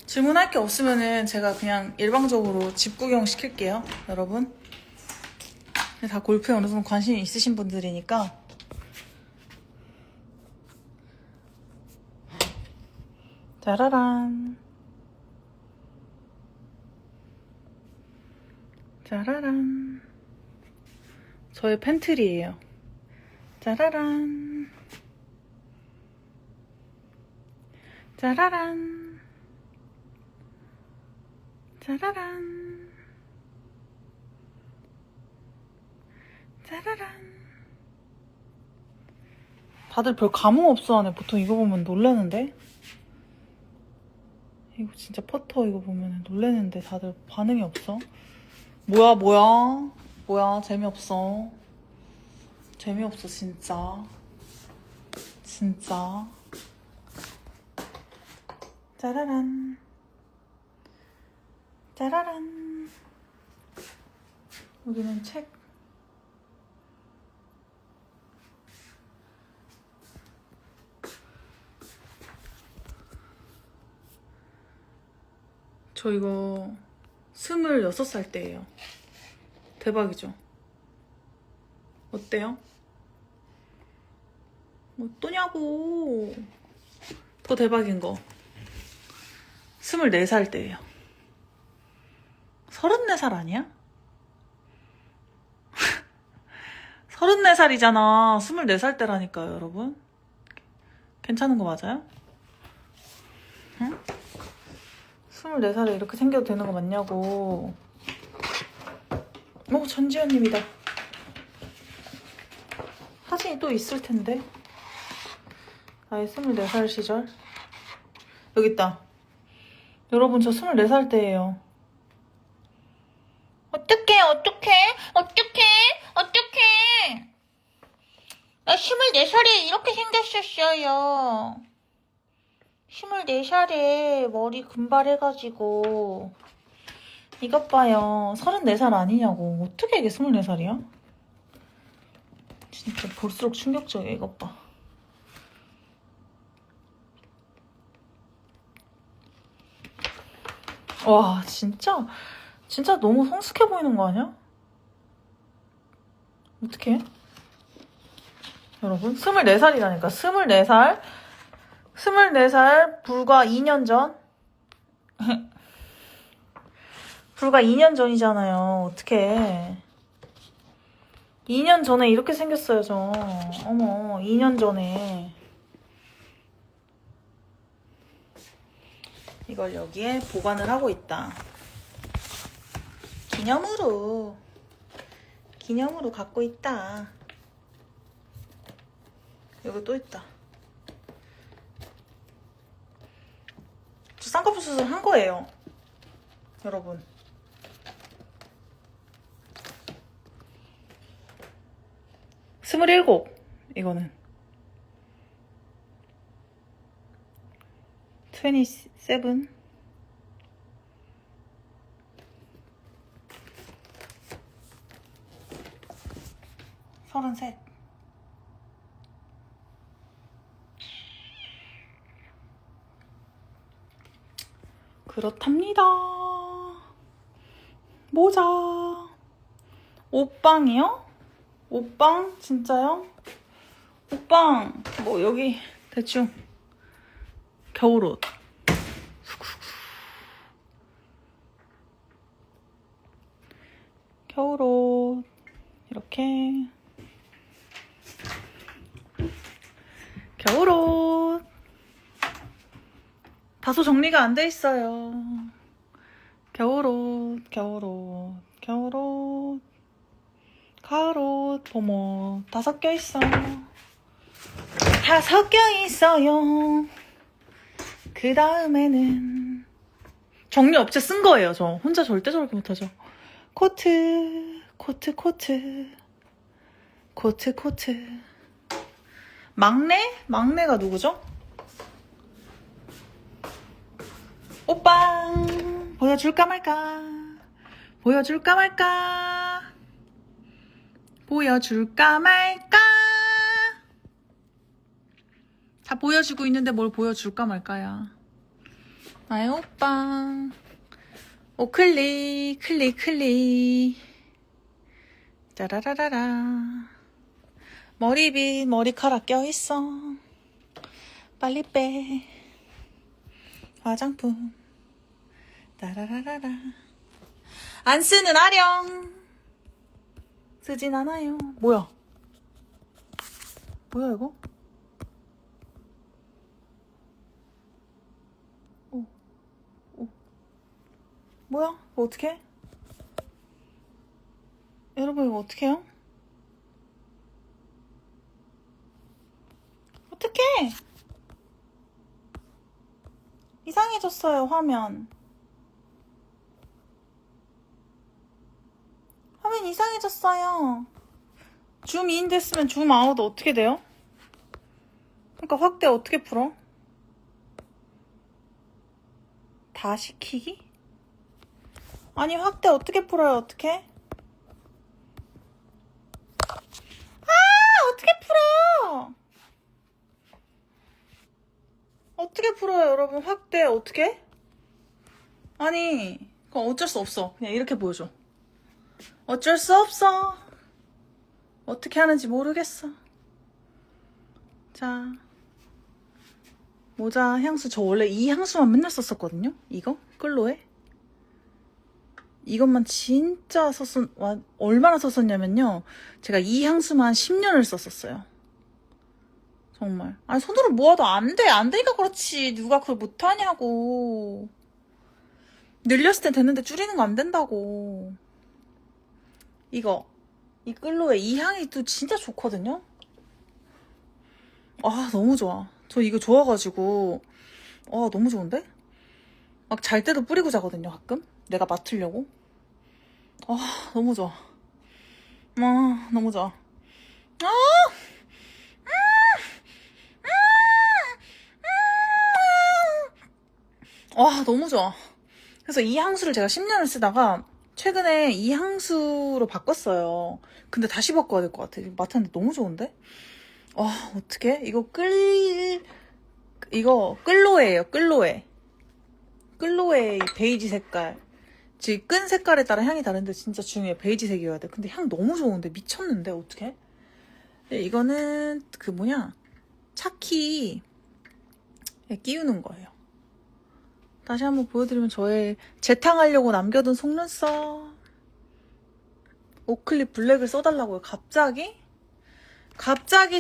질문할 게 없으면은 제가 그냥 일방적으로 집 구경 시킬게요, 여러분. 다 골프에 어느 정도 관심이 있으신 분들이니까. 짜라란. 짜라란. 저의 팬트리예요. 짜라란. 짜라란. 짜라란. 짜라란. 다들 별 감흥 없어 하네. 보통 이거 보면 놀라는데? 이거 진짜 퍼터 이거 보면 놀라는데 다들 반응이 없어. 뭐야 재미없어. 재미없어 진짜. 짜라란. 짜라란. 여기는 책. 저 이거 26살 때예요. 대박이죠? 어때요? 어떠냐고. 더 대박인 거 24살 때예요. 34살 아니야? 34살이잖아. 24살 때라니까요, 여러분. 괜찮은 거 맞아요? 응? 24살에 이렇게 생겨도 되는 거 맞냐고. 전지현님이다. 사진이 또 있을 텐데. 나의 24살 시절. 여기 있다. 여러분, 저 24살 때예요. 어떡해. 나 24살에 이렇게 생겼었어요. 24살에 머리 금발해가지고. 이것 봐요. 34살 아니냐고. 어떻게 이게 24살이야? 진짜 볼수록 충격적이야. 이것 봐. 와, 진짜 너무 성숙해 보이는 거 아니야? 어떡해? 여러분, 24살이라니까. 24살 불과 2년 전? 불과 2년 전이잖아요. 어떡해. 2년 전에 이렇게 생겼어요, 저. 어머, 2년 전에. 이걸 여기에 보관을 하고 있다. 기념으로 갖고 있다. 여기 또 있다. 저 쌍꺼풀 수술 한 거예요, 여러분. 스물일곱. 이거는 27. 33. 그렇답니다. 모자. 옷방이요? 옷방? 진짜요? 옷방 뭐 여기 대충 겨울옷. 겨울옷 이렇게 겨울옷 다소 정리가 안 돼 있어요. 겨울옷 겨울옷 겨울옷 가을옷 봄옷 다 섞여 있어. 다 섞여 있어요. 그 다음에는 정리 업체 쓴 거예요. 저 혼자 절대 저렇게 못하죠. 코트 코트 코트 코트 코트 막내가 누구죠? 오빠 보여줄까 말까 보여줄까 말까 보여줄까 말까 다 보여주고 있는데 뭘 보여줄까 말까야. 나의 오빠 오클리 클리 짜라라라라 머리빗 머리카락 껴있어. 빨리 빼 화장품 따라라라라 안 쓰는 아령 쓰진 않아요. 뭐야 이거? 뭐야? 이거 어떡해? 여러분 이거 어떡해요? 어떡해? 이상해졌어요. 화면 이상해졌어요. 줌인 됐으면 줌아웃 어떻게 돼요? 그러니까 확대 어떻게 풀어? 다 시키기? 아니 확대 어떻게 풀어요? 어떻게? 어떻게 풀어? 어떻게 풀어요, 여러분? 확대 어떻게? 아니, 그럼 어쩔 수 없어. 그냥 이렇게 보여줘. 어쩔 수 없어. 어떻게 하는지 모르겠어. 자, 모자, 향수. 저 원래 이 향수만 맨날 썼었거든요. 이거 끌로에. 이것만 진짜 얼마나 썼었냐면요. 제가 이 향수만 10년을 썼었어요. 정말. 아니, 손으로 모아도 안 돼. 안 되니까 그렇지. 누가 그걸 못하냐고. 늘렸을 땐 됐는데 줄이는 거 안 된다고. 이 끌로에 이 향이 또 진짜 좋거든요. 아, 너무 좋아. 저 이거 좋아가지고. 너무 좋은데? 막 잘 때도 뿌리고 자거든요, 가끔. 내가 맡으려고. 너무 좋아. 너무 좋아. 너무 좋아. 그래서 이 향수를 제가 10년을 쓰다가 최근에 이 향수로 바꿨어요. 근데 다시 바꿔야 될 것 같아. 맡았는데 너무 좋은데? 어떡해? 이거 끌로에예요, 끌로에. 끌로에 베이지 색깔. 지금 끈 색깔에 따라 향이 다른데 진짜 중요해. 베이지색이어야 돼. 근데 향 너무 좋은데 미쳤는데 어떡해? 이거는 차키에 끼우는 거예요. 다시 한번 보여드리면 저의 재탕하려고 남겨둔 속눈썹. 오클립 블랙을 써달라고요. 갑자기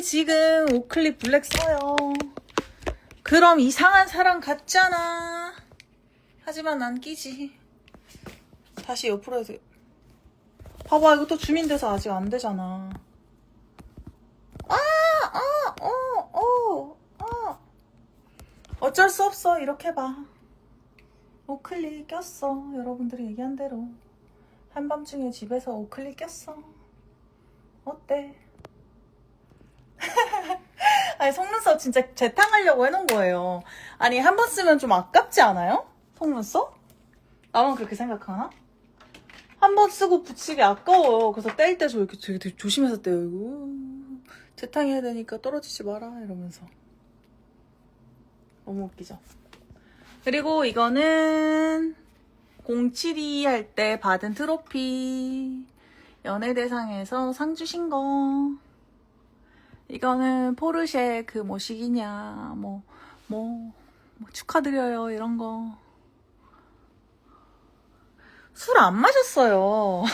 지금 오클립 블랙 써요. 그럼 이상한 사람 같잖아. 하지만 난 끼지. 다시 옆으로 해서. 봐봐, 이거 또 주민돼서 아직 안 되잖아. 어쩔 수 없어. 이렇게 봐. 오클립 꼈어. 여러분들이 얘기한 대로. 한밤중에 집에서 오클립 꼈어. 어때? 아니, 속눈썹 진짜 재탕하려고 해놓은 거예요. 아니, 한 번 쓰면 좀 아깝지 않아요? 속눈썹? 나만 그렇게 생각하나? 한 번 쓰고 붙이기 아까워요. 그래서 뗄 때 저 이렇게 되게 조심해서 떼요. 이거 재탕해야 되니까 떨어지지 마라 이러면서. 너무 웃기죠? 그리고 이거는 072 할 때 받은 트로피. 연예대상에서 상 주신 거. 이거는 포르쉐 그 뭐시기냐 뭐 축하드려요 이런 거. 술 안 마셨어요.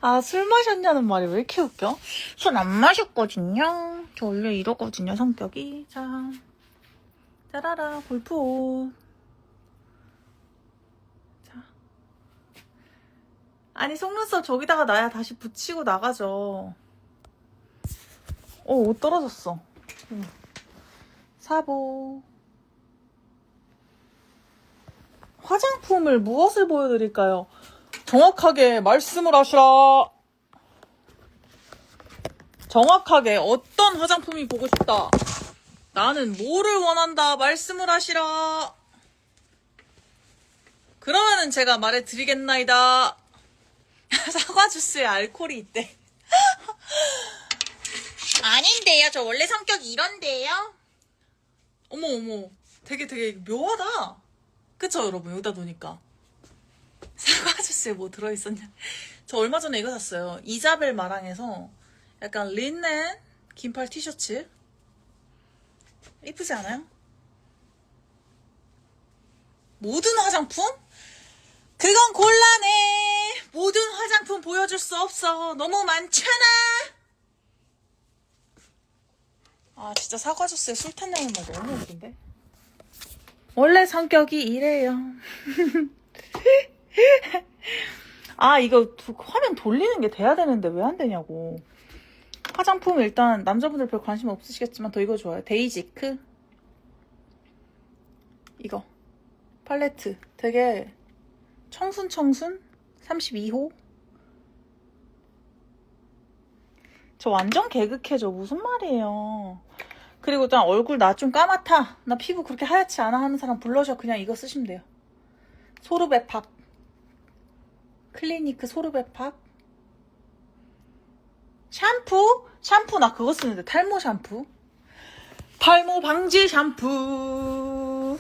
아, 술 마셨냐는 말이 왜 이렇게 웃겨? 술 안 마셨거든요. 저 원래 이러거든요, 성격이. 자, 짜라라, 골프옷. 자. 아니, 속눈썹 저기다가 놔야 다시 붙이고 나가죠. 옷 떨어졌어. 사보. 화장품을 무엇을 보여드릴까요? 정확하게 말씀을 하시라. 정확하게 어떤 화장품이 보고 싶다. 나는 뭐를 원한다. 말씀을 하시라. 그러면은 제가 말해드리겠나이다. 사과 주스에 알코올이 있대. 아닌데요. 저 원래 성격이 이런데요. 어머. 되게 묘하다. 그쵸, 여러분? 여기다 놓으니까. 사과 주스에 뭐 들어있었냐? 저 얼마 전에 이거 샀어요. 이자벨 마랑에서 약간 린넨 긴팔 티셔츠. 이쁘지 않아요? 모든 화장품? 그건 곤란해. 모든 화장품 보여줄 수 없어. 너무 많잖아. 아, 진짜 사과 주스에 술 탄다는 말 너무 웃긴데? 원래 성격이 이래요. 아, 이거 화면 돌리는 게 돼야 되는데 왜 안 되냐고. 화장품 일단 남자분들 별 관심 없으시겠지만 더 이거 좋아요. 데이지크. 이거. 팔레트. 되게 청순 32호. 저 완전 개그캐죠. 무슨 말이에요. 그리고 일단 얼굴 나 좀 까맣다. 나 피부 그렇게 하얗지 않아 하는 사람 블러셔 그냥 이거 쓰시면 돼요. 소르베팍. 클리니크 소르베팍. 샴푸 나 그거 쓰는데. 탈모 샴푸. 탈모 방지 샴푸.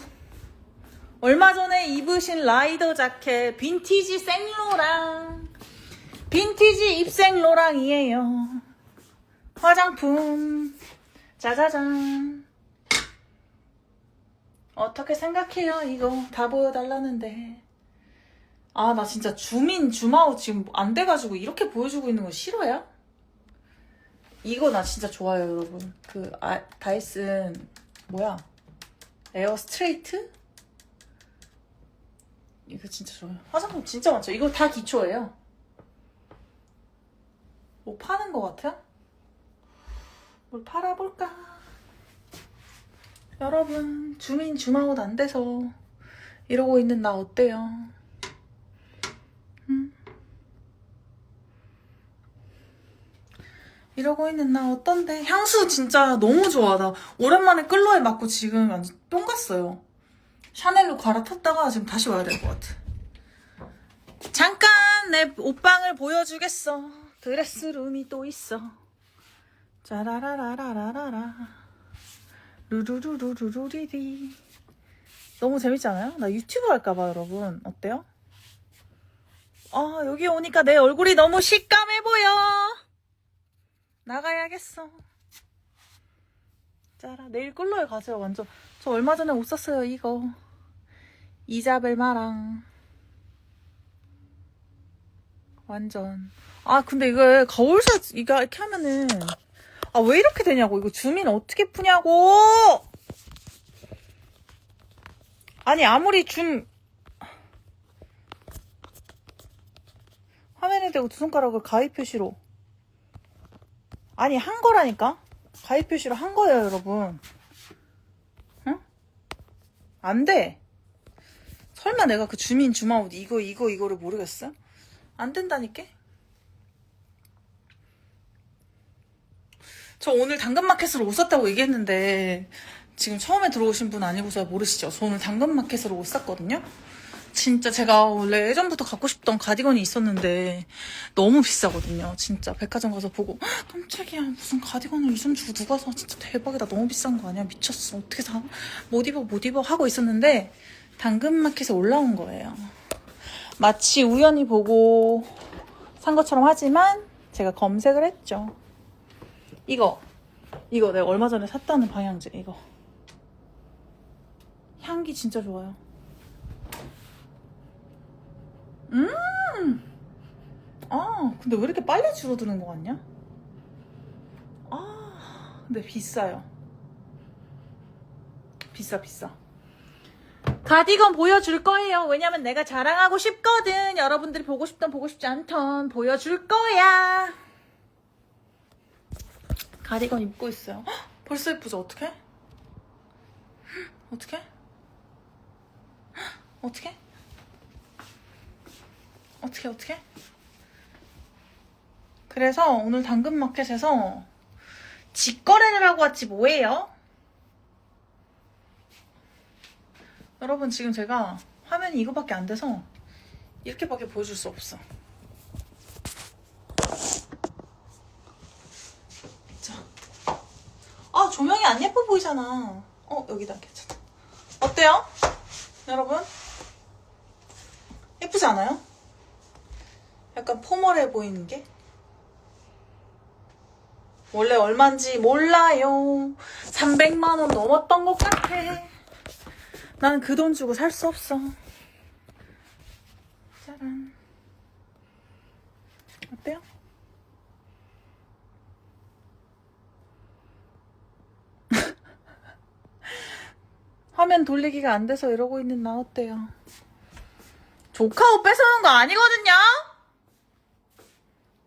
얼마 전에 입으신 라이더 자켓 빈티지 생로랑. 빈티지 입생로랑이에요. 화장품 짜자잔. 어떻게 생각해요? 이거 다 보여달라는데. 아, 나 진짜 줌아웃 지금 안 돼가지고 이렇게 보여주고 있는 거 싫어요? 이거 나 진짜 좋아요, 여러분. 다이슨 뭐야? 에어 스트레이트? 이거 진짜 좋아요. 화장품 진짜 많죠? 이거 다 기초예요. 뭐 파는 거 같아? 뭘 팔아볼까? 여러분, 줌아웃 안 돼서 이러고 있는 나 어때요? 이러고 있는 나 어떤데? 향수 진짜 너무 좋아. 나 오랜만에 끌로에 맞고 지금 완전 똥 갔어요. 샤넬로 갈아탔다가 지금 다시 와야 될 것 같아. 잠깐 내 옷방을 보여주겠어. 드레스룸이 또 있어. 짜라라라라라라. 루루루루루루리리. 너무 재밌지 않아요? 나 유튜브 할까봐 여러분. 어때요? 여기 오니까 내 얼굴이 너무 식감해 보여. 나가야겠어. 짜라. 내일 끌러에 가세요. 완전. 저 얼마 전에 옷 샀어요. 이거. 이자벨 마랑. 완전. 아, 근데 이거 거울샷 이거 이렇게 하면은 왜 이렇게 되냐고. 이거 줌인 어떻게 푸냐고. 아니, 아무리 화면에 대고 두 손가락을 가위 표시로. 아니, 한 거라니까? 가위 표시로 한 거예요, 여러분. 응? 안 돼. 설마 내가 그 줌아웃 이거를 모르겠어? 안 된다니까? 저 오늘 당근마켓으로 옷 샀다고 얘기했는데 지금 처음에 들어오신 분 아니고서 모르시죠? 저 오늘 당근마켓으로 옷 샀거든요? 진짜 제가 원래 예전부터 갖고 싶던 가디건이 있었는데 너무 비싸거든요. 진짜 백화점 가서 보고 깜짝이야, 무슨 가디건을 2점 주고 누가 사. 진짜 대박이다. 너무 비싼 거 아니야? 미쳤어. 어떻게 사? 못 입어 하고 있었는데 당근마켓에 올라온 거예요. 마치 우연히 보고 산 것처럼 하지만 제가 검색을 했죠. 이거 내가 얼마 전에 샀다는 방향제. 이거 향기 진짜 좋아요. 근데 왜 이렇게 빨리 줄어드는 거 같냐? 아, 근데 비싸요. 비싸. 가디건 보여줄 거예요. 왜냐면 내가 자랑하고 싶거든. 여러분들이 보고 싶던 보고 싶지 않던 보여줄 거야. 가디건 입고 있어요. 헉, 벌써 예쁘죠? 어떡해? 어떡해? 어떡해? 어떡해? 그래서 오늘 당근마켓에서 직거래를 하고 왔지 뭐예요? 여러분 지금 제가 화면이 이거밖에 안 돼서 이렇게밖에 보여줄 수 없어. 자, 아 조명이 안 예뻐 보이잖아. 여기다 괜찮아. 어때요? 여러분? 예쁘지 않아요? 약간 포멀해 보이는 게? 원래 얼마인지 몰라요. 300만 원 넘었던 것 같아. 나는 그 돈 주고 살 수 없어. 짜란. 어때요? 화면 돌리기가 안 돼서 이러고 있는 나 어때요? 조카 옷 뺏어오는 거 아니거든요?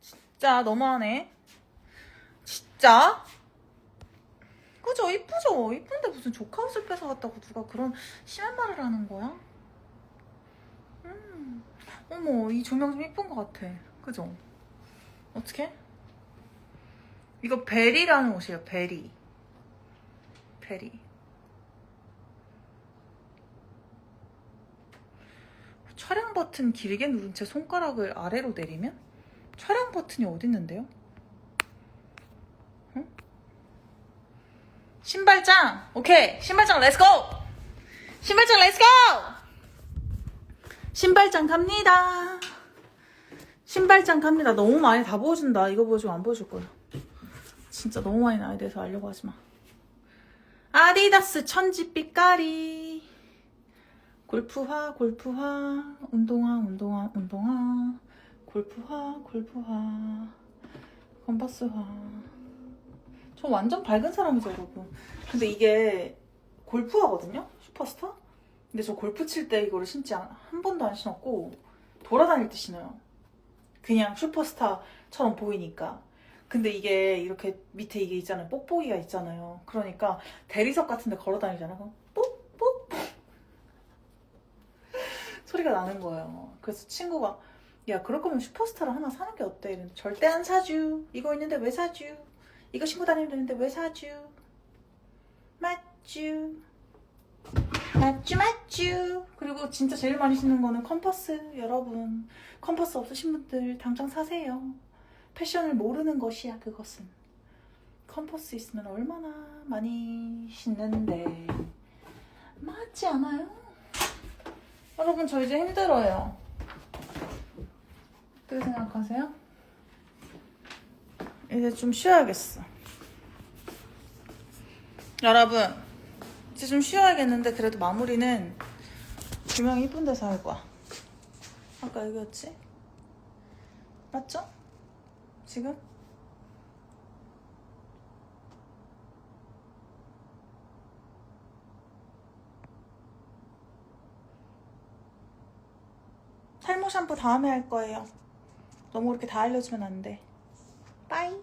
진짜 너무하네. 진짜? 그죠? 이쁘죠? 이쁜데 무슨 조카 옷을 뺏어갔다고 누가 그런 심한 말을 하는 거야? 어머, 이 조명 좀 이쁜 것 같아. 그죠? 어떡해? 이거 베리라는 옷이에요. 베리. 촬영 버튼 길게 누른 채 손가락을 아래로 내리면? 촬영 버튼이 어디 있는데요? 응? 신발장! 오케이! 신발장 렛츠고! 신발장 렛츠고! 신발장 갑니다. 신발장 갑니다. 너무 많이 다 보여준다. 이거 보여주면 안 보여줄 거야. 진짜 너무 많이 나에 대해서 알려고 하지 마. 아디다스 천지빛깔이. 골프화, 운동화, 골프화, 건버스화. 저 완전 밝은 사람이죠, 여러분. 근데 이게 골프화거든요? 슈퍼스타? 근데 저 골프 칠 때 이거를 신지 한 번도 안 신었고 돌아다닐 때 신어요. 그냥 슈퍼스타처럼 보이니까. 근데 이게 이렇게 밑에 이게 있잖아요. 뽁뽁이가 있잖아요. 그러니까 대리석 같은 데 걸어 다니잖아요. 그럼 뽁뽁 소리가 나는 거예요. 그래서 친구가 야 그럴 거면 슈퍼스타를 하나 사는 게 어때? 이랬는데 절대 안 사주. 이거 있는데 왜 사주? 이거 신고 다니면 되는데 왜 사주? 맞쥬. 그리고 진짜 제일 많이 신는 거는 컴퍼스. 여러분 컴퍼스 없으신 분들 당장 사세요. 패션을 모르는 것이야. 그것은 컴퍼스 있으면 얼마나 많이 신는데. 맞지 않아요? 여러분 저 이제 힘들어요. 어떻게 생각하세요? 이제 좀 쉬어야겠어. 여러분 이제 좀 쉬어야겠는데 그래도 마무리는 조명이 이쁜 데서 할 거야. 아까 여기였지? 맞죠? 지금? 탈모 샴푸 다음에 할 거예요. 너무 그렇게 다 알려주면 안 돼. 빠이.